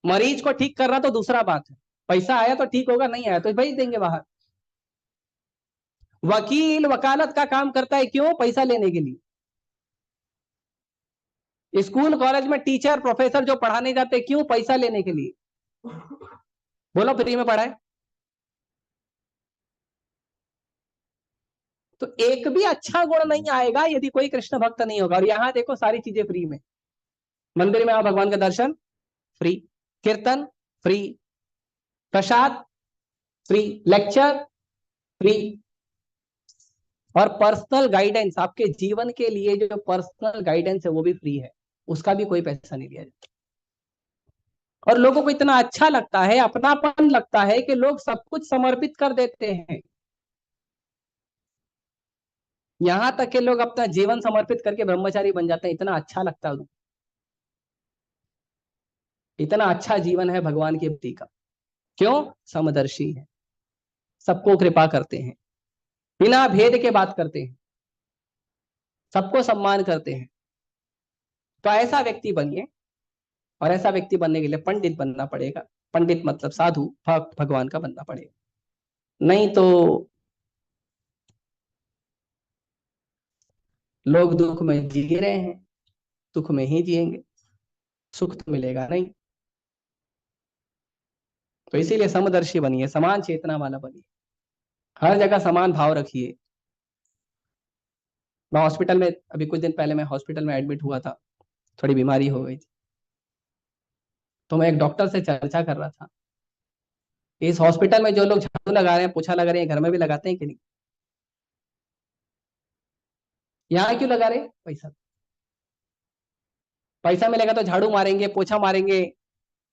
मरीज को ठीक करना तो दूसरा बात है, पैसा आया तो ठीक होगा, नहीं आया तो भेज देंगे बाहर। वकील वकालत का काम करता है क्यों? पैसा लेने के लिए। स्कूल कॉलेज में टीचर प्रोफेसर जो पढ़ाने जाते क्यों? पैसा लेने के लिए। बोलो फ्री में पढ़ाए। तो एक भी अच्छा गुण नहीं आएगा यदि कोई कृष्ण भक्त नहीं होगा। और यहां देखो सारी चीजें फ्री में, मंदिर में आओ भगवान का दर्शन फ्री, कीर्तन फ्री, प्रसाद फ्री, लेक्चर फ्री, और पर्सनल गाइडेंस, आपके जीवन के लिए जो पर्सनल गाइडेंस है वो भी फ्री है, उसका भी कोई पैसा नहीं लिया जाता। और लोगों को इतना अच्छा लगता है, अपनापन लगता है कि लोग सब कुछ समर्पित कर देते हैं। यहां तक के लोग अपना जीवन समर्पित करके ब्रह्मचारी बन जाते हैं, इतना अच्छा लगता है। इतना अच्छा जीवन है भगवान के प्रति का। क्यों? समदर्शी है, सबको कृपा करते हैं, बिना भेद के बात करते हैं, सबको सम्मान करते हैं। तो ऐसा व्यक्ति बनिए, और ऐसा व्यक्ति बनने के लिए पंडित बनना पड़ेगा। पंडित मतलब साधु भक्त भगवान का बनना पड़ेगा, नहीं तो लोग दुख में जी रहे हैं, दुख में ही जिएंगे, सुख तो मिलेगा नहीं। तो इसीलिए समदर्शी बनिए, समान चेतना वाला बनिए, हर जगह समान भाव रखिए। मैं हॉस्पिटल में, अभी कुछ दिन पहले मैं हॉस्पिटल में एडमिट हुआ था, थोड़ी बीमारी हो गई थी। तो मैं एक डॉक्टर से चर्चा कर रहा था, इस हॉस्पिटल में जो लोग झाड़ू लगा रहे हैं, पोछा लगा रहे हैं, घर में भी लगाते हैं कि नहीं? यहाँ क्यों लगा रहे हैं? पैसा, पैसा मिलेगा तो झाड़ू मारेंगे, पोछा मारेंगे,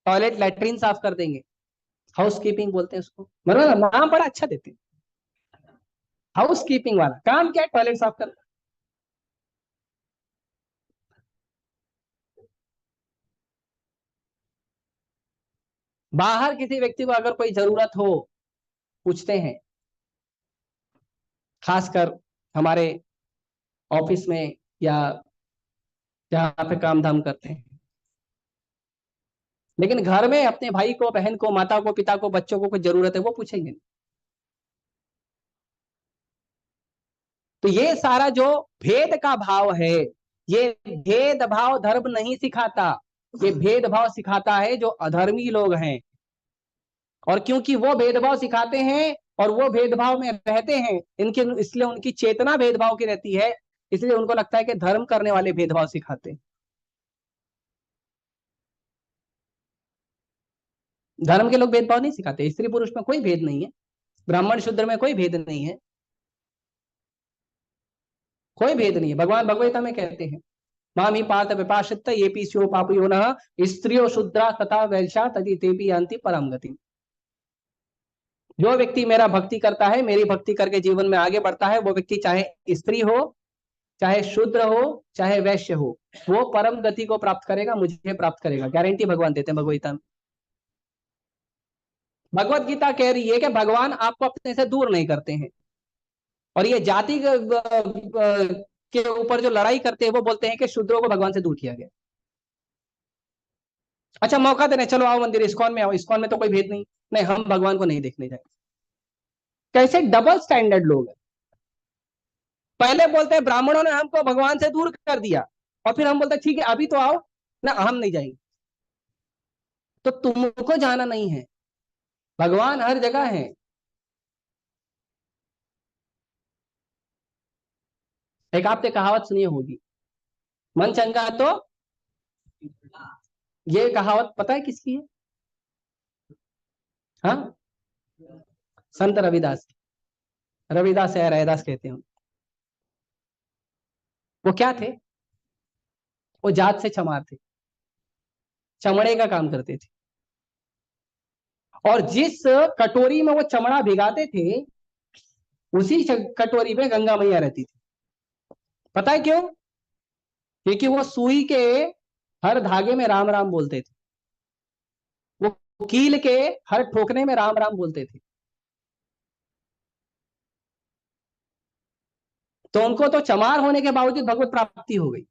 टॉयलेट लैट्रिन साफ कर देंगे। हाउस कीपिंग बोलते हैं उसको, मतलब नाम बड़ा अच्छा देते हैं, हाउस कीपिंग वाला काम क्या है? टॉयलेट साफ करना। बाहर किसी व्यक्ति को अगर कोई जरूरत हो, पूछते हैं, खासकर हमारे ऑफिस में या जहाँ पे काम धाम करते हैं। लेकिन घर में अपने भाई को, बहन को, माता को, पिता को, बच्चों को कोई जरूरत है, वो पूछेंगे नहीं। तो ये सारा जो भेद का भाव है, ये भेदभाव धर्म नहीं सिखाता, ये भेदभाव सिखाता है जो अधर्मी लोग हैं। और क्योंकि वो भेदभाव सिखाते हैं और वो भेदभाव में रहते हैं, इनके इसलिए उनकी चेतना भेदभाव की रहती है, इसलिए उनको लगता है कि धर्म करने वाले भेदभाव सिखाते हैं। धर्म के लोग भेदभाव नहीं सिखाते, स्त्री पुरुष में कोई भेद नहीं है, ब्राह्मण शूद्र में कोई भेद नहीं है, कोई भेद नहीं है। भगवान भगवत में कहते हैं, मामी पात विपाशित ये पीछो पापयो न स्त्रियो शूद्रा तथा वैश्या तदि ते भी यान्ति परम गति। जो व्यक्ति मेरा भक्ति करता है, मेरी भक्ति करके जीवन में आगे बढ़ता है, वो व्यक्ति चाहे स्त्री हो, चाहे शूद्र हो, चाहे वैश्य हो, वो परम गति को प्राप्त करेगा, मुझे प्राप्त करेगा, गारंटी भगवान देते हैं भगवत में। भगवत गीता कह रही है कि भगवान आपको अपने से दूर नहीं करते हैं। और ये जाति के ऊपर जो लड़ाई करते हैं, वो बोलते हैं कि शूद्रों को भगवान से दूर किया गया। अच्छा मौका देने, चलो आओ मंदिर, इस्कॉन में आओ, इस्कॉन में तो कोई भेद नहीं, नहीं हम भगवान को नहीं देखने जाए। कैसे डबल स्टैंडर्ड लोग हैं। पहले बोलते हैं ब्राह्मणों ने हमको भगवान से दूर कर दिया, और फिर हम बोलते हैं ठीक है अभी तो आओ ना, हम नहीं जाएंगे। तो तुमको जाना नहीं है, भगवान हर जगह है। एक आपने कहावत सुनी होगी, मन चंगा तो, ये कहावत पता है किसकी है? हाँ, संत रविदास। रविदास या रैदास कहते हैं। वो क्या थे? वो जात से चमार थे, चमड़े का काम करते थे। और जिस कटोरी में वो चमड़ा भिगाते थे, उसी कटोरी में गंगा मैया रहती थी। पता है क्यों? क्योंकि वो सुई के हर धागे में राम राम बोलते थे, वो कील के हर ठोकने में राम राम बोलते थे। तो उनको तो चमार होने के बावजूद भगवत प्राप्ति हो गई।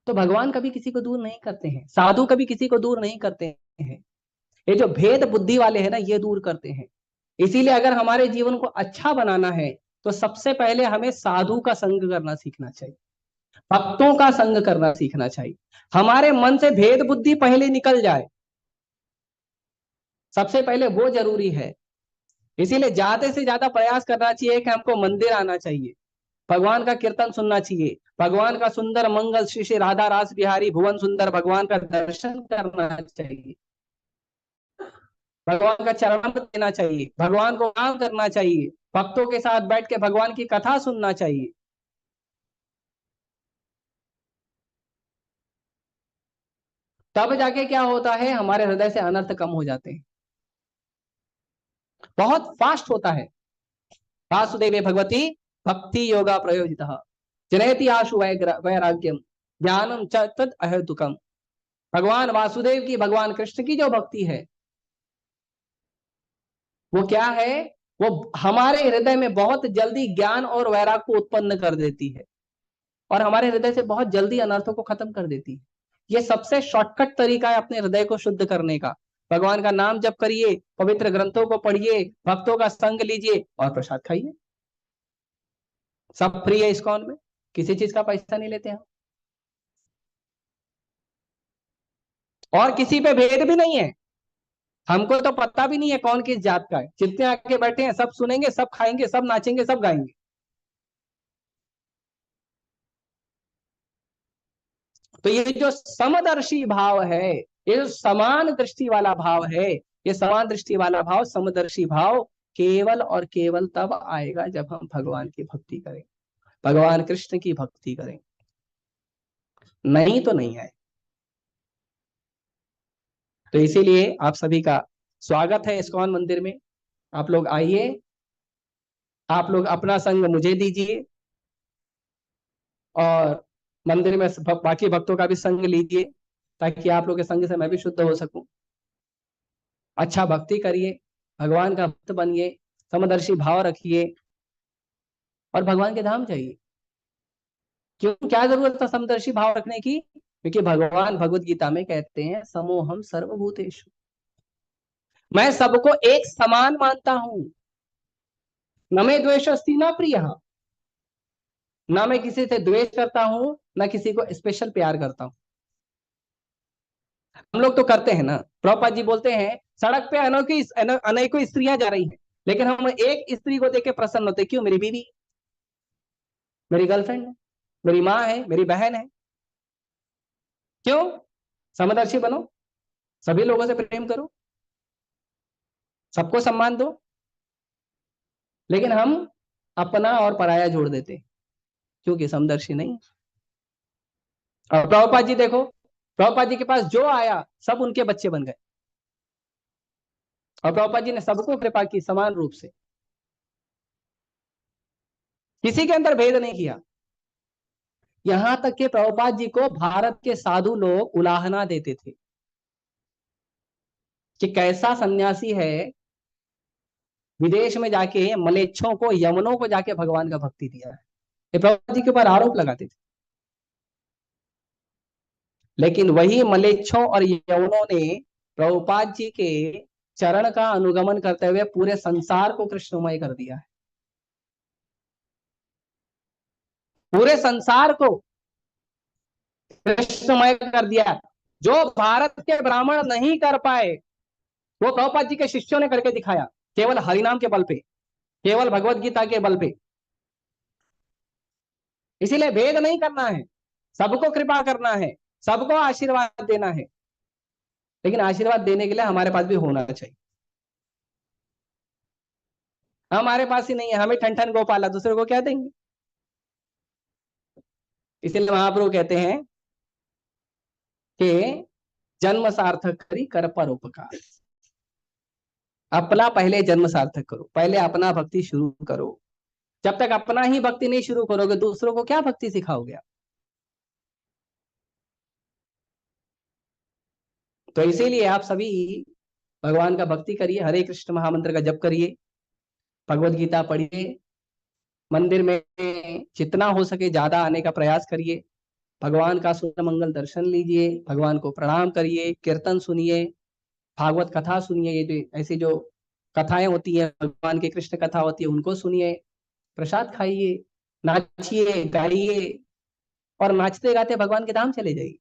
तो भगवान कभी किसी को दूर नहीं करते हैं, साधु कभी किसी को दूर नहीं करते हैं। ये जो भेद बुद्धि वाले हैं ना, ये दूर करते हैं। इसीलिए अगर हमारे जीवन को अच्छा बनाना है, तो सबसे पहले हमें साधु का संग करना सीखना चाहिए, भक्तों का संग करना सीखना चाहिए, हमारे मन से भेद बुद्धि पहले निकल जाए, सबसे पहले वो जरूरी है। इसीलिए ज्यादा से ज्यादा प्रयास करना चाहिए कि हमको मंदिर आना चाहिए, भगवान का कीर्तन सुनना चाहिए, भगवान का सुंदर मंगल श्री श्री राधा रास बिहारी भुवन सुंदर भगवान का दर्शन करना चाहिए, भगवान का चरणामृत देना चाहिए, भगवान को काम करना चाहिए, भक्तों के साथ बैठ के भगवान की कथा सुनना चाहिए। तब जाके क्या होता है, हमारे हृदय से अनर्थ कम हो जाते हैं, बहुत फास्ट होता है। वासुदेवे भगवती भक्ति योगा प्रयोजित जनयति आशु वैराग्यम ज्ञानम च तद अहेतुकम। भगवान वासुदेव की, भगवान कृष्ण की जो भक्ति है वो क्या है, वो हमारे हृदय में बहुत जल्दी ज्ञान और वैराग को उत्पन्न कर देती है और हमारे हृदय से बहुत जल्दी अनर्थों को खत्म कर देती है। ये सबसे शॉर्टकट तरीका है अपने हृदय को शुद्ध करने का। भगवान का नाम जप करिए, पवित्र ग्रंथों को पढ़िए, भक्तों का संग लीजिए और प्रसाद खाइए। सब फ्री है इस्कॉन में, किसी चीज का पैसा नहीं लेते हम, और किसी पे भेद भी नहीं है। हमको तो पता भी नहीं है कौन किस जात का है, जितने आके बैठे हैं सब सुनेंगे, सब खाएंगे, सब नाचेंगे, सब गाएंगे। तो ये जो समदर्शी भाव है, ये जो समान दृष्टि वाला भाव है, ये समान दृष्टि वाला भाव, समदर्शी भाव केवल और केवल तब आएगा जब हम भगवान की भक्ति करें, भगवान कृष्ण की भक्ति करें, नहीं तो नहीं है। तो इसीलिए आप सभी का स्वागत है इस्कॉन मंदिर में। आप लोग आइए, आप लोग अपना संग मुझे दीजिए और मंदिर में बाकी भक्तों का भी संग लीजिए, ताकि आप लोग के संग से मैं भी शुद्ध हो सकूं। अच्छा भक्ति करिए, भगवान का भक्त बनिए, समदर्शी भाव रखिए और भगवान के धाम जाइए। क्यों, क्या जरूरत है समदर्शी भाव रखने की? क्योंकि भगवान भगवत गीता में कहते हैं समोहम सर्वभूतेषु, मैं सबको एक समान मानता हूं, न मैं द्वेषस्ति न प्रिय, ना मैं किसी से द्वेष करता हूं, ना किसी को स्पेशल प्यार करता हूं। हम लोग तो करते हैं ना, प्रभुपाद जी बोलते हैं सड़क पे अनेकों स्त्रियां जा रही हैं, लेकिन हम एक स्त्री को देख के प्रसन्न होते, क्यों? मेरी बीवी, मेरी गर्लफ्रेंड है, मेरी माँ है, मेरी बहन है। क्यों? समदर्शी बनो, सभी लोगों से प्रेम करो, सबको सम्मान दो। लेकिन हम अपना और पराया जोड़ देते, क्योंकि समदर्शी नहीं। और प्रभुपाद जी देखो, प्रभुपाद जी के पास जो आया सब उनके बच्चे बन गए, और प्रभुपाद जी ने सबको कृपा की समान रूप से, किसी के अंदर भेद नहीं किया। यहां तक कि प्रभुपाद जी को भारत के साधु लोग उलाहना देते थे कि कैसा सन्यासी है, विदेश में जाके मलेच्छों को, यमनों को जाके भगवान का भक्ति दिया है। ये प्रभुपाद जी के ऊपर आरोप लगाते थे। लेकिन वही मलेच्छों और यवनों ने प्रभुपाद जी के चरण का अनुगमन करते हुए पूरे संसार को कृष्णमय कर दिया है, पूरे संसार को कृष्णमय कर दिया। जो भारत के ब्राह्मण नहीं कर पाए, वो प्रभुपाद जी के शिष्यों ने करके दिखाया, केवल हरिनाम के बल पे, केवल भगवत गीता के बल पे। इसीलिए भेद नहीं करना है, सबको कृपा करना है, सबको आशीर्वाद देना है, लेकिन आशीर्वाद देने के लिए हमारे पास भी होना चाहिए। हमारे पास ही नहीं है, हमें ठन ठन गोपाला, दूसरे को क्या देंगे? इसीलिए महाप्रभु कहते हैं कि जन्म सार्थक करी कर परोपकार। अपना पहले जन्म सार्थक करो, पहले अपना भक्ति शुरू करो। जब तक अपना ही भक्ति नहीं शुरू करोगे, दूसरों को क्या भक्ति सिखाओगे? तो इसीलिए आप सभी भगवान का भक्ति करिए, हरे कृष्ण महामंत्र का जप करिए, भगवत गीता पढ़िए, मंदिर में जितना हो सके ज्यादा आने का प्रयास करिए, भगवान का सुंदर मंगल दर्शन लीजिए, भगवान को प्रणाम करिए, कीर्तन सुनिए, भागवत कथा सुनिए, ये जो ऐसी जो कथाएं होती है, भगवान की कृष्ण कथा होती है, उनको सुनिए। प्रसाद खाइए, नाचिए गाइए, और नाचते गाते भगवान के धाम चले जाइए।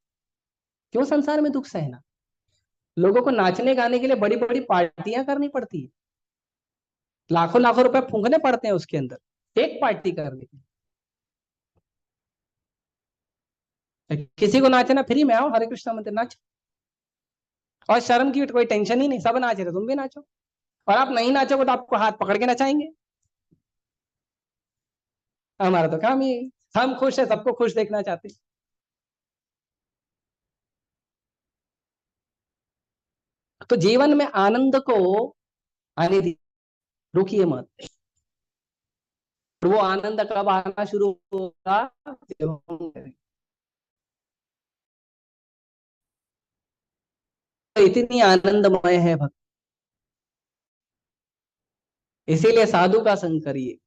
क्यों संसार में दुख सहना? लोगों को नाचने गाने के लिए बड़ी बड़ी पार्टियां करनी पड़ती है, लाखों लाखों रुपए फूंकने पड़ते हैं उसके अंदर एक पार्टी करने के लिए। किसी को नाचना, फ्री में आओ, हरे कृष्णा मंदिर नाचो, और शर्म की कोई टेंशन ही नहीं, सब नाच रहे, तुम भी नाचो। और आप नहीं नाचोगे तो आपको हाथ पकड़ के नचाएंगे। हमारा तो काम ही है, हम खुश है, सबको खुश देखना चाहते हैं। तो जीवन में आनंद को आने दीजिए, रुकिए मत। वो आनंद कब आना शुरू होगा? जब हम करें। तो इतनी आनंदमय है भक्त, इसीलिए साधु का संग करिए,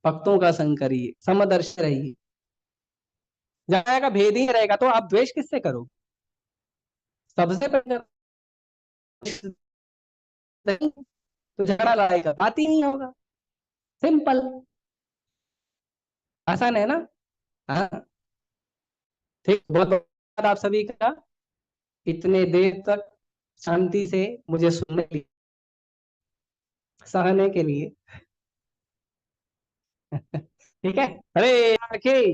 भक्तों का संग करिए, समदर्शी रहिए। जाएगा भेद ही रहेगा तो आप द्वेष किससे करो? सबसे पहले नहीं, तो झगड़ा लड़ाई का बात ही नहीं होगा। सिंपल, आसान है ना? हाँ, ठीक, बहुत बहुत धन्यवाद आप सभी का, इतने देर तक शांति से मुझे सुनने के लिए, सहने के लिए। ठीक है, हरे कृष्ण की,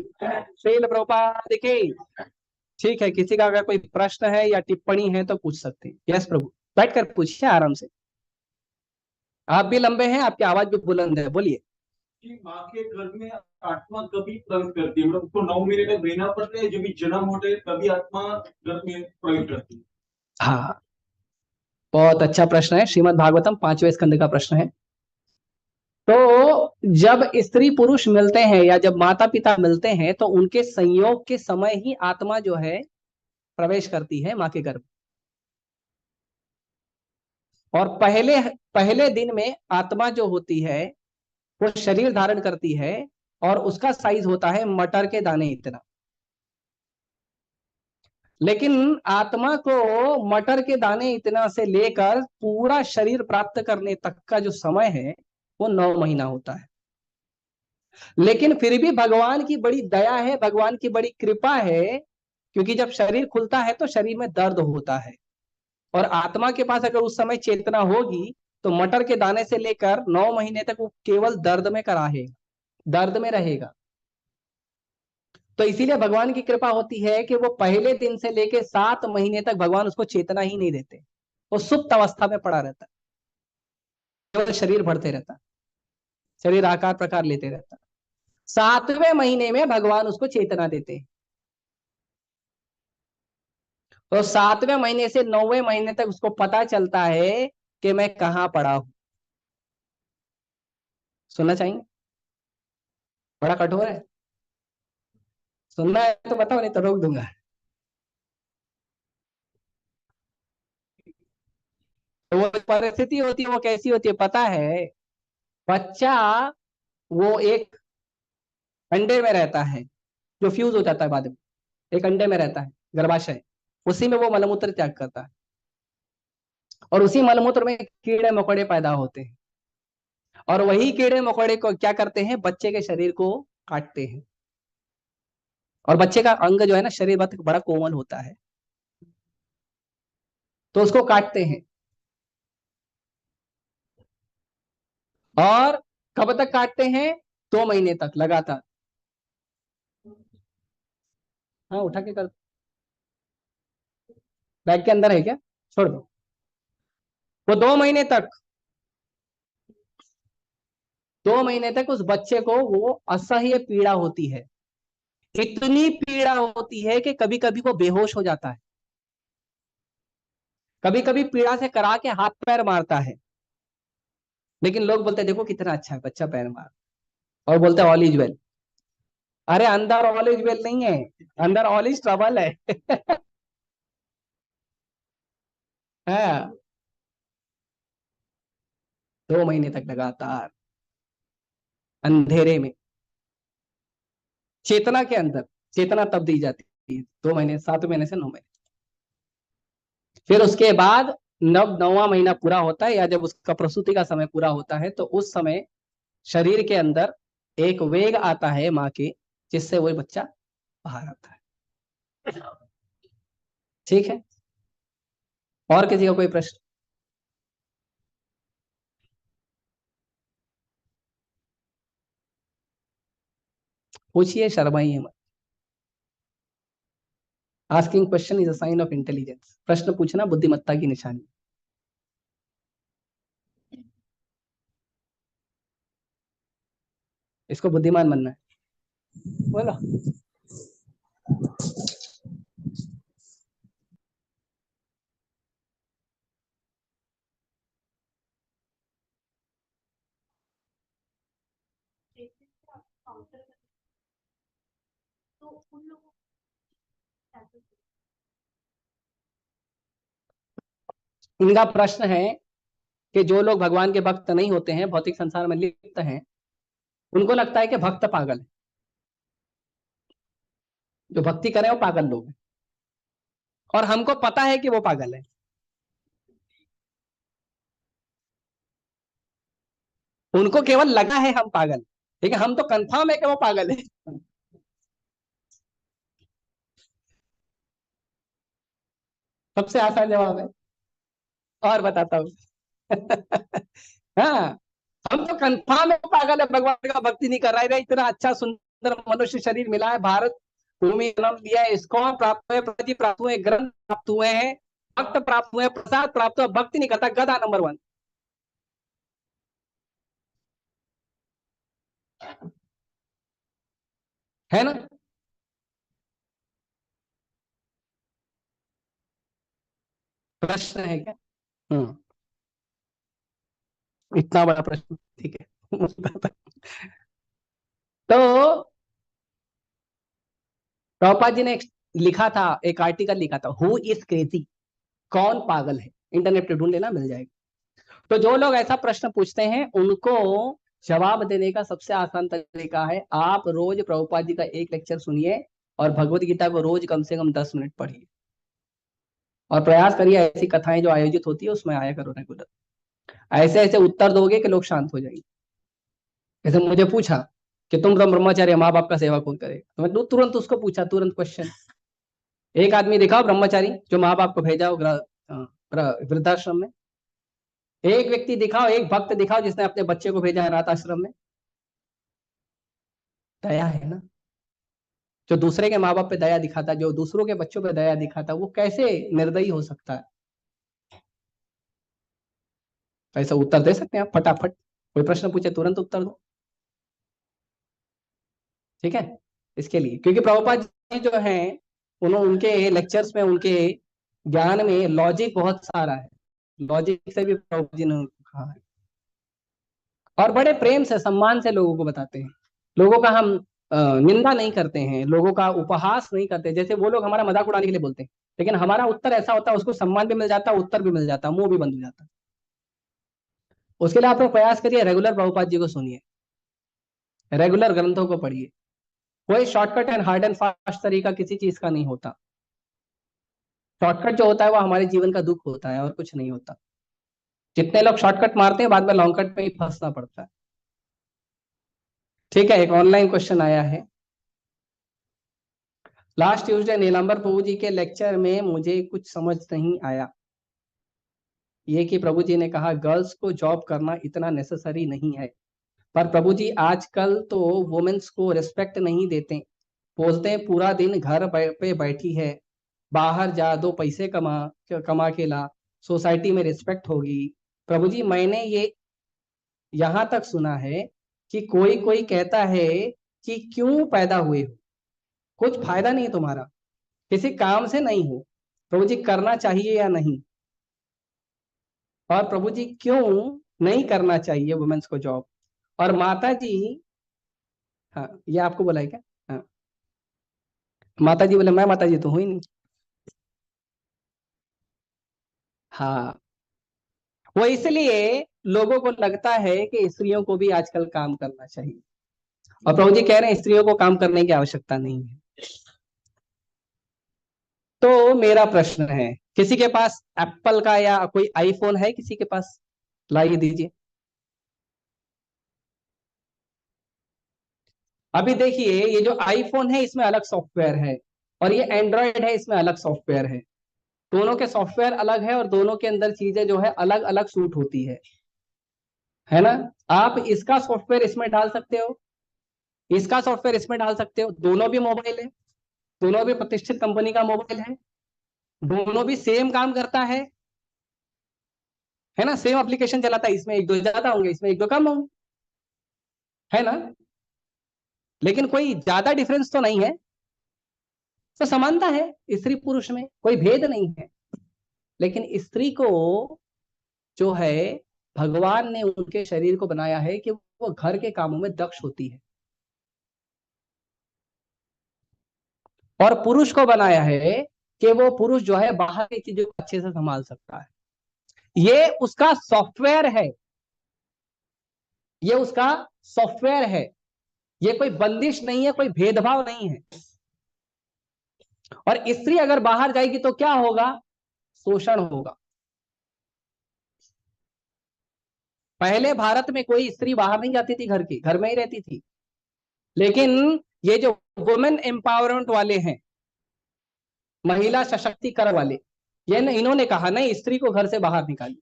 श्रील प्रभुपाद की। ठीक है, किसी का अगर कोई प्रश्न है या टिप्पणी है तो पूछ सकते हैं। यस प्रभु, बैठ कर पूछिए आराम से। आप भी लंबे हैं, आपकी आवाज भी बुलंद है, बोलिए। कि माँ के गर्भ में आत्मा कभी प्रवेश करती है, मतलब उसको 9 महीने तक रहना पड़ता है, जब भी जन्म होता है तभी आत्मा गर्भ में प्रवेश करती है। हाँ, बहुत अच्छा प्रश्न है, श्रीमद् भागवतम 5वें स्कंद का प्रश्न है। तो जब स्त्री पुरुष मिलते हैं या जब माता पिता मिलते हैं तो उनके संयोग के समय ही आत्मा जो है प्रवेश करती है माँ के गर्भ। और पहले पहले दिन में आत्मा जो होती है वो शरीर धारण करती है, और उसका साइज होता है मटर के दाने इतना। लेकिन आत्मा को मटर के दाने इतना से लेकर पूरा शरीर प्राप्त करने तक का जो समय है वो 9 महीना होता है। लेकिन फिर भी भगवान की बड़ी दया है, भगवान की बड़ी कृपा है, क्योंकि जब शरीर खुलता है तो शरीर में दर्द होता है, और आत्मा के पास अगर उस समय चेतना होगी तो मटर के दाने से लेकर 9 महीने तक वो केवल दर्द में कराहेगा, दर्द में रहेगा। तो इसीलिए भगवान की कृपा होती है कि वो पहले दिन से लेकर 7 महीने तक भगवान उसको चेतना ही नहीं देते, वो सुप्त अवस्था में पड़ा रहता है, केवल शरीर बढ़ते रहता है, शरीर आकार प्रकार लेते रहता है। 7वें महीने में भगवान उसको चेतना देते हैं। तो 7वें महीने से 9वें महीने तक उसको पता चलता है कि मैं कहाँ पड़ा हूं। सुनना चाहेंगे? बड़ा कठोर है, सुनना है तो बताओ, नहीं तो रोक दूंगा। तो वो परिस्थिति होती है, वो कैसी होती है पता है? बच्चा वो एक अंडे में रहता है जो फ्यूज हो जाता है बाद में, एक अंडे में रहता है गर्भाशय, उसी में वो मलमूत्र त्याग करता है, और उसी मलमूत्र में कीड़े मकोड़े पैदा होते हैं, और वही कीड़े मकोड़े को क्या करते हैं, बच्चे के शरीर को काटते हैं। और बच्चे का अंग जो है ना, शरीर बड़ा कोमल होता है, तो उसको काटते हैं। और कब तक काटते हैं? 2 महीने तक लगातार। हाँ, उठा के कर, बैग के अंदर है क्या? छोड़ दो। वो 2 महीने तक, 2 महीने तक उस बच्चे को वो असह्य पीड़ा होती है, इतनी पीड़ा होती है कि कभी कभी वो बेहोश हो जाता है, कभी कभी पीड़ा से करा के हाथ पैर मारता है। लेकिन लोग बोलते हैं देखो कितना अच्छा है बच्चा, पैर मार, और बोलते हैं ऑल इज वेल। अरे अंदर ऑल इज वेल नहीं है, अंदर ऑल इज ट्रबल है। हाँ, 2 महीने तक लगातार अंधेरे में, चेतना के अंदर, चेतना तब दी जाती है 2 महीने, 7 महीने से 9 महीने। फिर उसके बाद 9वां महीना पूरा होता है, या जब उसका प्रसूति का समय पूरा होता है तो उस समय शरीर के अंदर एक वेग आता है माँ के, जिससे वो बच्चा बाहर आता है। ठीक है, और किसी का कोई प्रश्न? पूछिए, शर्माइए मत। Asking question is a sign of intelligence. प्रश्न पूछना बुद्धिमत्ता की निशानी। इसको बुद्धिमान बनना है। बोलो। इनका प्रश्न है कि जो लोग भगवान के भक्त नहीं होते हैं, भौतिक संसार में लिप्त हैं, उनको लगता है कि भक्त पागल है। जो भक्ति करें वो पागल लोग हैं, और हमको पता है कि वो पागल है। उनको केवल लगा है हम पागल, लेकिन हम तो कंफर्म है कि वो पागल है। सबसे आसान जवाब है। और बताता हूँ। हाँ, हम तो कंफर्म है वो पागल है, भगवान का भक्ति नहीं कर रहा है। इतना अच्छा सुंदर मनुष्य शरीर मिला है, भारत भूमि जन्म दिया है, इसको प्राप्त हुए, प्रति प्राप्त हुए, ग्रंथ प्राप्त हुए हैं, भक्त प्राप्त हुए, प्रसाद प्राप्त हुआ, भक्ति नहीं करता, गधा नंबर 1। है ना? प्रश्न है क्या? इतना बड़ा प्रश्न, ठीक है। मुझे पता। तो प्रभुपाद जी ने लिखा था, एक आर्टिकल लिखा था, हु इज क्रेजी, कौन पागल है। इंटरनेट पे ढूंढ लेना, मिल जाएगा। तो जो लोग ऐसा प्रश्न पूछते हैं, उनको जवाब देने का सबसे आसान तरीका है, आप रोज प्रभुपाद जी का एक लेक्चर सुनिए और भगवत गीता को रोज कम से कम 10 मिनट पढ़िए, और प्रयास करिए ऐसी कथाएं जो आयोजित होती है उसमें आया करो रेगुलर। ऐसे ऐसे उत्तर दोगे कि लोग शांत हो जाएंगे। जैसे मुझे पूछा कि तुम तो ब्रह्मचार्य, माँ बाप का सेवा कौन करेगा, तो मैं तुरंत उसको पूछा, तुरंत क्वेश्चन। एक आदमी दिखाओ ब्रह्मचारी जो माँ बाप को भेजा हो वृद्धाश्रम में। एक व्यक्ति दिखाओ, एक भक्त दिखाओ जिसने अपने बच्चे को भेजा है अनाथ आश्रम में। दया है ना? जो दूसरे के माँ बाप पे दया दिखाता, जो दूसरों के बच्चों पे दया दिखाता, वो कैसे निर्दयी हो सकता है? ऐसा उत्तर दे सकते हैं आप फटाफट? कोई प्रश्न पूछे तुरंत उत्तर दो। ठीक है, इसके लिए, क्योंकि प्रभुपाद जी जो हैं, उन्होंने उनके लेक्चर्स में, उनके ज्ञान में लॉजिक बहुत सारा है। लॉजिक से भी प्रभुपाद जी ने कहा है, और बड़े प्रेम से, सम्मान से लोगों को बताते हैं। लोगों का हम निंदा नहीं करते हैं, लोगों का उपहास नहीं करते। जैसे वो लोग हमारा मजाक उड़ाने के लिए बोलते हैं, लेकिन हमारा उत्तर ऐसा होता है, उसको सम्मान भी मिल जाता है, उत्तर भी मिल जाता है, मुंह भी बंद हो जाता है। उसके लिए आप लोग प्रयास करिए, रेगुलर प्रभुपाद जी को सुनिए, रेगुलर ग्रंथों को पढ़िए। कोई shortcut and hard and fast तरीका किसी चीज का नहीं होता। शॉर्टकट जो होता है वो हमारे जीवन का दुख होता है, और कुछ नहीं होता। जितने लोग शॉर्टकट मारते हैं, बाद में लॉन्ग कट में ही फंसना पड़ता है। ठीक है, एक ऑनलाइन क्वेश्चन आया है। लास्ट ट्यूसडे नीलांबर प्रभु जी के लेक्चर में मुझे कुछ समझ नहीं आया। ये कि प्रभु जी ने कहा गर्ल्स को जॉब करना इतना नेसेसरी नहीं है, पर प्रभु जी आजकल तो वुमेन्स को रिस्पेक्ट नहीं देते। बोलते हैं पूरा दिन घर पे बैठी है, बाहर जा, 2 पैसे कमा कमा के ला, सोसाइटी में रिस्पेक्ट होगी। प्रभु जी मैंने ये यहाँ तक सुना है कि कोई कोई कहता है कि क्यों पैदा हुए हो, कुछ फायदा नहीं तुम्हारा, किसी काम से नहीं हो, प्रभु जी करना चाहिए या नहीं? और प्रभु जी क्यों नहीं करना चाहिए वुमेन्स को जॉब? और माता जी, हाँ ये आपको बोला है क्या? हाँ, माता जी बोले, मैं माता जी तो हुई नहीं। हाँ, वो इसलिए लोगों को लगता है कि स्त्रियों को भी आजकल काम करना चाहिए, और प्रभु जी कह रहे हैं स्त्रियों को काम करने की आवश्यकता नहीं है। तो मेरा प्रश्न है, किसी के पास एप्पल का या कोई आईफोन है किसी के पास? लाइए दीजिए। अभी देखिए, ये जो आईफोन है इसमें अलग सॉफ्टवेयर है, और ये एंड्रॉयड है इसमें अलग सॉफ्टवेयर है। दोनों के सॉफ्टवेयर अलग है और दोनों के अंदर चीजें जो है अलग अलग सूट होती है ना। आप इसका सॉफ्टवेयर इसमें डाल सकते हो, इसका सॉफ्टवेयर इसमें डाल सकते हो, दोनों भी मोबाइल है, दोनों भी प्रतिष्ठित कंपनी का मोबाइल है, दोनों भी सेम काम करता है ना, सेम एप्लीकेशन चलाता है। इसमें एक दो ज्यादा होंगे, इसमें एक दो कम होंगे, है ना। लेकिन कोई ज्यादा डिफरेंस तो नहीं है, तो समानता है स्त्री पुरुष में, कोई भेद नहीं है। लेकिन स्त्री को जो है भगवान ने उनके शरीर को बनाया है कि वो घर के कामों में दक्ष होती है, और पुरुष को बनाया है कि वो पुरुष जो है बाहर की चीजों को अच्छे से संभाल सकता है। ये उसका सॉफ्टवेयर है, ये उसका सॉफ्टवेयर है, ये कोई बंदिश नहीं है, कोई भेदभाव नहीं है। और स्त्री अगर बाहर जाएगी तो क्या होगा, शोषण होगा। पहले भारत में कोई स्त्री बाहर नहीं जाती थी, घर में ही रहती थी। लेकिन ये जो वुमेन एम्पावरमेंट वाले हैं, महिला सशक्तिकरण वाले, ये इन्होंने कहा नहीं, स्त्री को घर से बाहर निकालिए।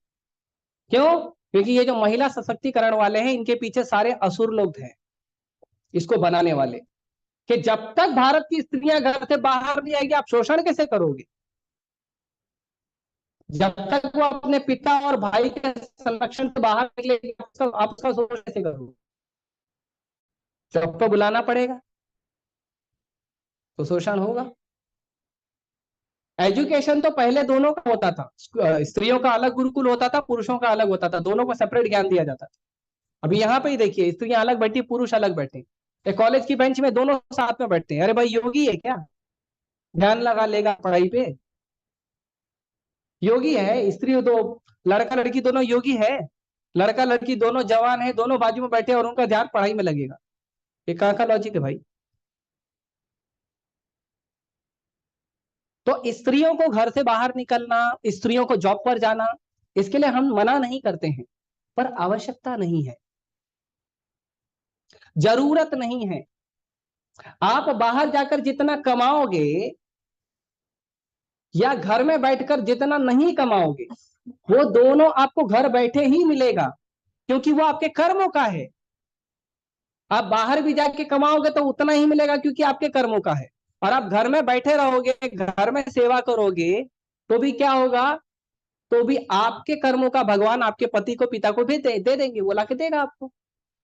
क्यों? क्योंकि ये जो महिला सशक्तिकरण वाले हैं, इनके पीछे सारे असुर लोग हैं, इसको बनाने वाले, कि जब तक भारत की स्त्रियां घर से बाहर नहीं आएगी, आप शोषण कैसे करोगे? जब तक वो अपने पिता और भाई के संरक्षण से बाहर निकलेगी, आप उसका शोषण कैसे करोगे? जब तो बुलाना पड़ेगा, तो शोषण होगा। एजुकेशन तो पहले दोनों का होता था, स्त्रियों का अलग गुरुकुल होता था, पुरुषों का अलग होता था, दोनों को सेपरेट ज्ञान दिया जाता था। अभी यहाँ पे ही देखिए, स्त्रियां अलग बैठी, पुरुष अलग बैठे, कॉलेज की बेंच में दोनों साथ में बैठते हैं। अरे भाई, योगी है क्या, ध्यान लगा लेगा पढ़ाई पे? योगी है स्त्री तो, लड़का लड़की दोनों योगी है, लड़का लड़की दोनों जवान है, दोनों बाजू में बैठे और उनका ध्यान पढ़ाई में लगेगा। ये कहाँ का लॉजिक है भाई? तो स्त्रियों को घर से बाहर निकलना, स्त्रियों को जॉब पर जाना, इसके लिए हम मना नहीं करते हैं, पर आवश्यकता नहीं है, जरूरत नहीं है। आप बाहर जाकर जितना कमाओगे या घर में बैठकर जितना नहीं कमाओगे, वो दोनों आपको घर बैठे ही मिलेगा, क्योंकि वो आपके कर्मों का है। आप बाहर भी जाके कमाओगे तो उतना ही मिलेगा, क्योंकि आपके कर्मों का है। और आप घर में बैठे रहोगे, घर में सेवा करोगे, तो भी क्या होगा, तो भी आपके कर्मों का भगवान आपके पति को, पिता को भी दे देंगे, वो लाके देगा आपको।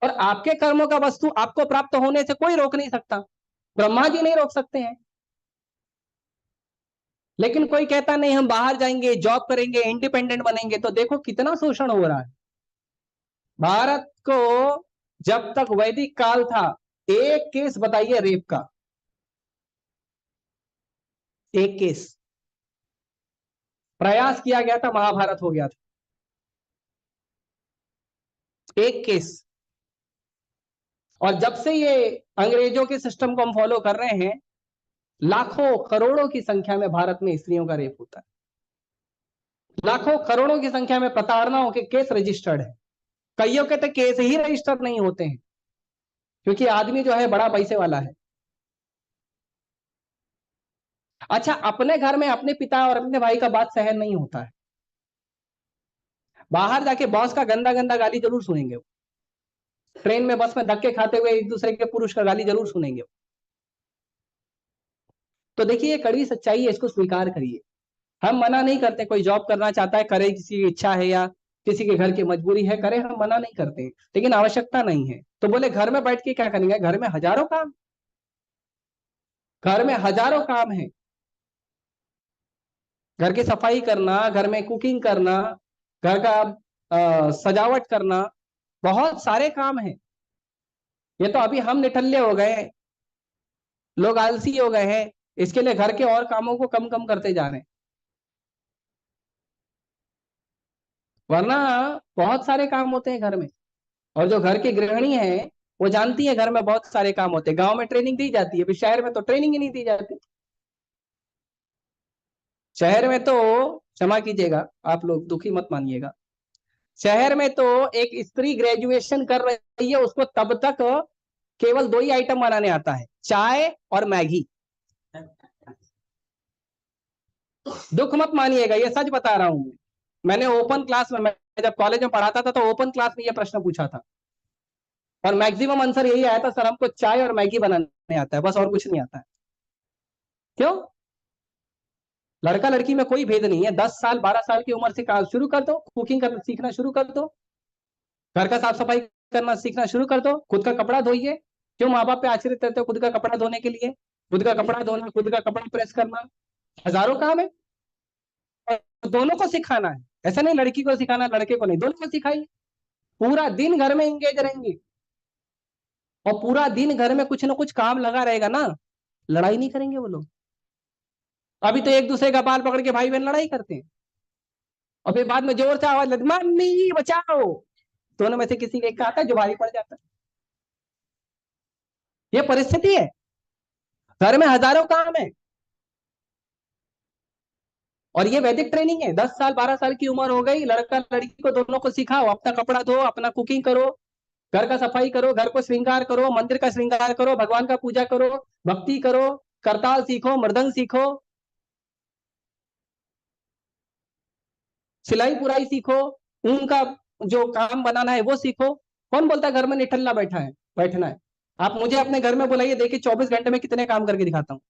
और आपके कर्मों का वस्तु आपको प्राप्त होने से कोई रोक नहीं सकता, ब्रह्मा जी नहीं रोक सकते हैं। लेकिन कोई कहता नहीं, हम बाहर जाएंगे, जॉब करेंगे, इंडिपेंडेंट बनेंगे, तो देखो कितना शोषण हो रहा है। भारत को जब तक वैदिक काल था, एक केस बताइए रेप का, एक केस। प्रयास किया गया था, महाभारत हो गया था, एक केस। और जब से ये अंग्रेजों के सिस्टम को हम फॉलो कर रहे हैं, लाखों करोड़ों की संख्या में भारत में स्त्रियों का रेप होता है, लाखों करोड़ों की संख्या में प्रताड़नाओं के केस रजिस्टर्ड है। कईयों के तो केस ही रजिस्टर नहीं होते हैं, क्योंकि आदमी जो है बड़ा पैसे वाला है। अच्छा, अपने घर में अपने पिता और अपने भाई का बात सहन नहीं होता है, बाहर जाके बॉस का गंदा गंदा गाली जरूर सुनेंगे। ट्रेन में, बस में धक्के खाते हुए एक दूसरे के पुरुष का गाली जरूर सुनेंगे। तो देखिए, ये कड़ी सच्चाई है, इसको स्वीकार करिए। हम मना नहीं करते, कोई जॉब करना चाहता है करे, किसी की इच्छा है या किसी के घर की मजबूरी है करे, हम मना नहीं करते, लेकिन आवश्यकता नहीं है। तो बोले घर में बैठ के क्या करेंगे? घर में हजारों काम, घर में हजारों काम है। घर की सफाई करना, घर में कुकिंग करना, घर का सजावट करना, बहुत सारे काम हैं। ये तो अभी हम निठल्ले हो गए हैं, लोग आलसी हो गए हैं, इसके लिए घर के और कामों को कम कम करते जा रहे हैं। वरना बहुत सारे काम होते हैं घर में। और जो घर की गृहिणी है, वो जानती है घर में बहुत सारे काम होते हैं। गांव में ट्रेनिंग दी जाती है, फिर शहर में तो ट्रेनिंग ही नहीं दी जाती। शहर में तो, क्षमा कीजिएगा, आप लोग दुखी मत मानिएगा, शहर में तो एक स्त्री ग्रेजुएशन कर रही है, उसको तब तक केवल 2 ही आइटम बनाने आता है, चाय और मैगी। दुख मत मानिएगा, ये सच बता रहा हूं। मैंने ओपन क्लास में, मैं जब कॉलेज में पढ़ाता था तो ओपन क्लास में यह प्रश्न पूछा था और मैक्सिमम आंसर यही आया था, सर हमको चाय और मैगी बनाने आता है, बस और कुछ नहीं आता है। क्यों? लड़का लड़की में कोई भेद नहीं है। 10 साल 12 साल की उम्र से काम शुरू कर दो, कुकिंग करना सीखना शुरू कर दो, घर का साफ सफाई करना सीखना शुरू कर दो, खुद का कपड़ा धोइए। क्यों माँ बाप पे आश्रित रहते हो खुद का कपड़ा धोने के लिए? खुद का कपड़ा धोना, खुद का कपड़ा प्रेस करना, हजारों काम है और दोनों को सिखाना है। ऐसा नहीं लड़की को सिखाना लड़के को नहीं, दोनों को सिखाइए। पूरा दिन घर में इंगेज रहेंगे और पूरा दिन घर में कुछ ना कुछ काम लगा रहेगा ना, लड़ाई नहीं करेंगे वो लोग। अभी तो एक दूसरे का बाल पकड़ के भाई बहन लड़ाई करते हैं और फिर बाद में जोर से आवाज लगती, मम्मी बचाओ। दोनों में से किसी एक का आता है जो भारी पड़ जाता है। ये परिस्थिति है, घर में हजारों काम है और ये वैदिक ट्रेनिंग है। 10 साल 12 साल की उम्र हो गई, लड़का लड़की को दोनों को सिखाओ, अपना कपड़ा धो, अपना कुकिंग करो, घर का सफाई करो, घर को श्रृंगार करो, मंदिर का श्रृंगार करो, भगवान का पूजा करो, भक्ति करो, करताल सीखो, मृदंग सीखो, सिलाई पुराई सीखो, ऊन का जो काम बनाना है वो सीखो। कौन बोलता है घर में निठल्ला बैठना है? आप मुझे अपने घर में बुलाइए, देखिए 24 घंटे में कितने काम करके दिखाता हूँ।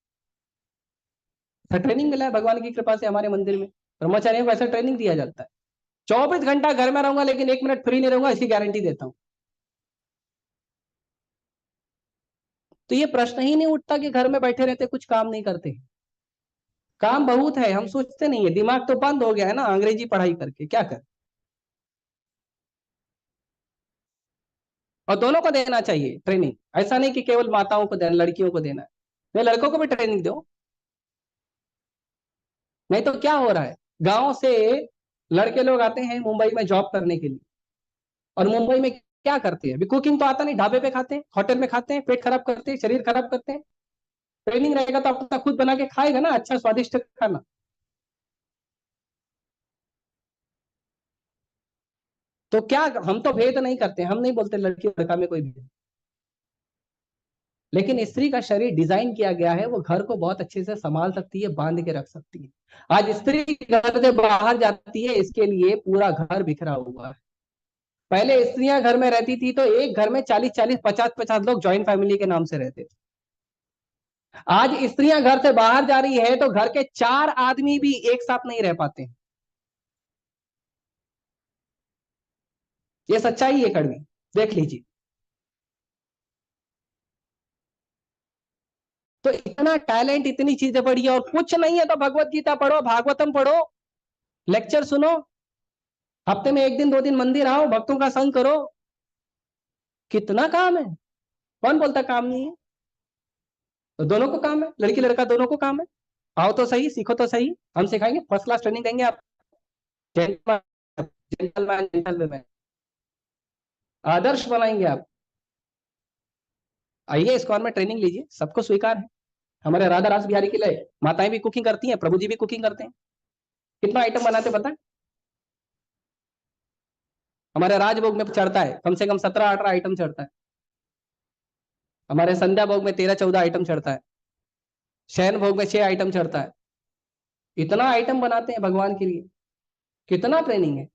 ट्रेनिंग मिला है भगवान की कृपा से हमारे मंदिर में, ब्रह्मचारियों को ऐसा ट्रेनिंग दिया जाता है। 24 घंटा घर में रहूंगा लेकिन 1 मिनट फ्री नहीं रहूंगा, इसकी गारंटी देता हूं। तो ये प्रश्न ही नहीं उठता कि घर में बैठे रहते कुछ काम नहीं करते। काम बहुत है, हम सोचते नहीं है, दिमाग तो बंद हो गया है ना अंग्रेजी पढ़ाई करके, क्या कर। और दोनों को देना चाहिए ट्रेनिंग, ऐसा नहीं कि केवल माताओं को देना, लड़कियों को देना है, नहीं लड़कों को भी ट्रेनिंग दो। नहीं तो क्या हो रहा है, गांव से लड़के लोग आते हैं मुंबई में जॉब करने के लिए और मुंबई में क्या करते हैं, अभी कुकिंग तो आता नहीं, ढाबे पे खाते हैं, होटल में खाते हैं, पेट खराब करते हैं, शरीर खराब करते हैं। ट्रेनिंग रहेगा तो अपना खुद बना के खाएगा ना, अच्छा स्वादिष्ट खाना। तो क्या, हम तो भेद नहीं करते, हम नहीं बोलते लड़की लड़का में कोई भेद, लेकिन स्त्री का शरीर डिजाइन किया गया है, वो घर को बहुत अच्छे से संभाल सकती है, बांध के रख सकती है। आज स्त्री घर से बाहर जाती है, इसके लिए पूरा घर बिखरा हुआ है। पहले स्त्रियां घर में रहती थी तो एक घर में 40-40 50-50 लोग ज्वाइंट फैमिली के नाम से रहते थे। आज स्त्रियां घर से बाहर जा रही है तो घर के 4 आदमी भी एक साथ नहीं रह पाते। ये सच्चाई है कड़वी, देख लीजिए। तो इतना टैलेंट, इतनी चीजें पढ़ी है और कुछ नहीं है तो भगवत गीता पढ़ो, भागवतम पढ़ो, लेक्चर सुनो, हफ्ते में 1 दिन 2 दिन मंदिर आओ, भक्तों का संग करो। कितना काम है, कौन बोलता काम नहीं है? तो दोनों को काम है, लड़की लड़का दोनों को काम है। आओ तो सही, सीखो तो सही, हम सिखाएंगे, फर्स्ट क्लास ट्रेनिंग देंगे आप। जेंटलमैन जेंटलमैन आदर्श बनाएंगे आप। आइए इस्कॉन में ट्रेनिंग लीजिए, सबको स्वीकार है। हमारे राधा रास बिहारी के लिए माताएं भी कुकिंग करती हैं, प्रभु जी भी कुकिंग करते हैं। कितना आइटम बनाते पता है? हमारे राजभोग में चढ़ता है कम से कम 17-18 आइटम चढ़ता है। हमारे संध्या भोग में 13-14 आइटम चढ़ता है। शयन भोग में 6 आइटम चढ़ता है। इतना आइटम बनाते हैं भगवान के लिए, कितना ट्रेनिंग है।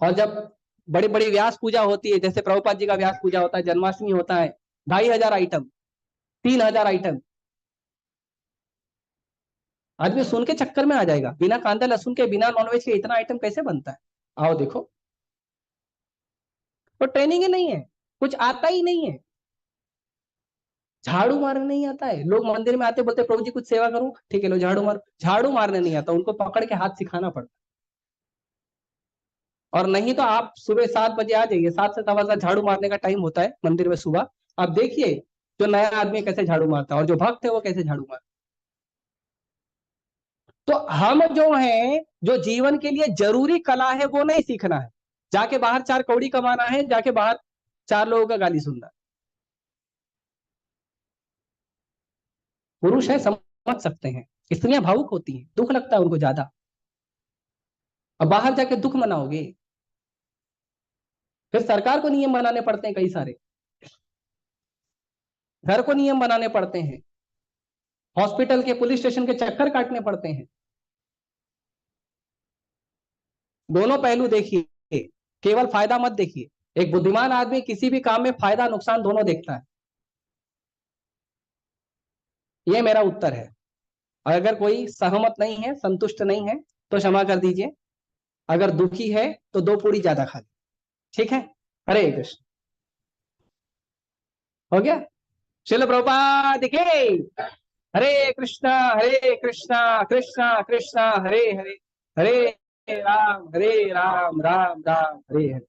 और जब बड़ी बड़ी व्यास पूजा होती है, जैसे प्रभुपाद जी का व्यास पूजा होता है, जन्माष्टमी होता है, 2500 आइटम, 3000 आइटम। आदमी सुन के चक्कर में आ जाएगा, बिना कांदा लहसुन के, बिना नॉनवेज के इतना आइटम कैसे बनता है? आओ देखो। तो ट्रेनिंग ही नहीं है, कुछ आता ही नहीं है। झाड़ू मारने नहीं आता है। लोग मंदिर में आते बोलते प्रभु जी कुछ सेवा करूं, ठीक है लो झाड़ू मारो। झाड़ू मारने नहीं आता, उनको पकड़ के हाथ सिखाना पड़ता। और नहीं तो आप सुबह 7 बजे आ जाइए, 7 से 7:15 झाड़ू मारने का टाइम होता है मंदिर में सुबह। आप देखिए जो नया आदमी कैसे झाड़ू मारता है और जो भक्त है वो कैसे झाड़ू मारता। तो हम जो है, जो जीवन के लिए जरूरी कला है वो नहीं सीखना है, जाके बाहर 4 कौड़ी कमाना है, जाके बाहर 4 लोगों का गाली सुनना। पुरुष है समझ सकते हैं, स्त्रियां भावुक होती हैं, दुख लगता है उनको ज्यादा। अब बाहर जाके दुख मनाओगे, फिर सरकार को नियम बनाने पड़ते हैं कई सारे। घर को नियम बनाने पड़ते हैं, हॉस्पिटल के, पुलिस स्टेशन के चक्कर काटने पड़ते हैं। दोनों पहलू देखिए, केवल फायदा मत देखिए। एक बुद्धिमान आदमी किसी भी काम में फायदा नुकसान दोनों देखता है। ये मेरा उत्तर है। और अगर कोई सहमत नहीं है, संतुष्ट नहीं है, तो क्षमा कर दीजिए। अगर दुखी है तो 2 पूरी ज्यादा खा ली, ठीक है। हरे कृष्ण। हो गया। श्रील प्रभुपाद की। हरे कृष्णा कृष्णा कृष्णा हरे हरे, हरे राम राम राम हरे हरे।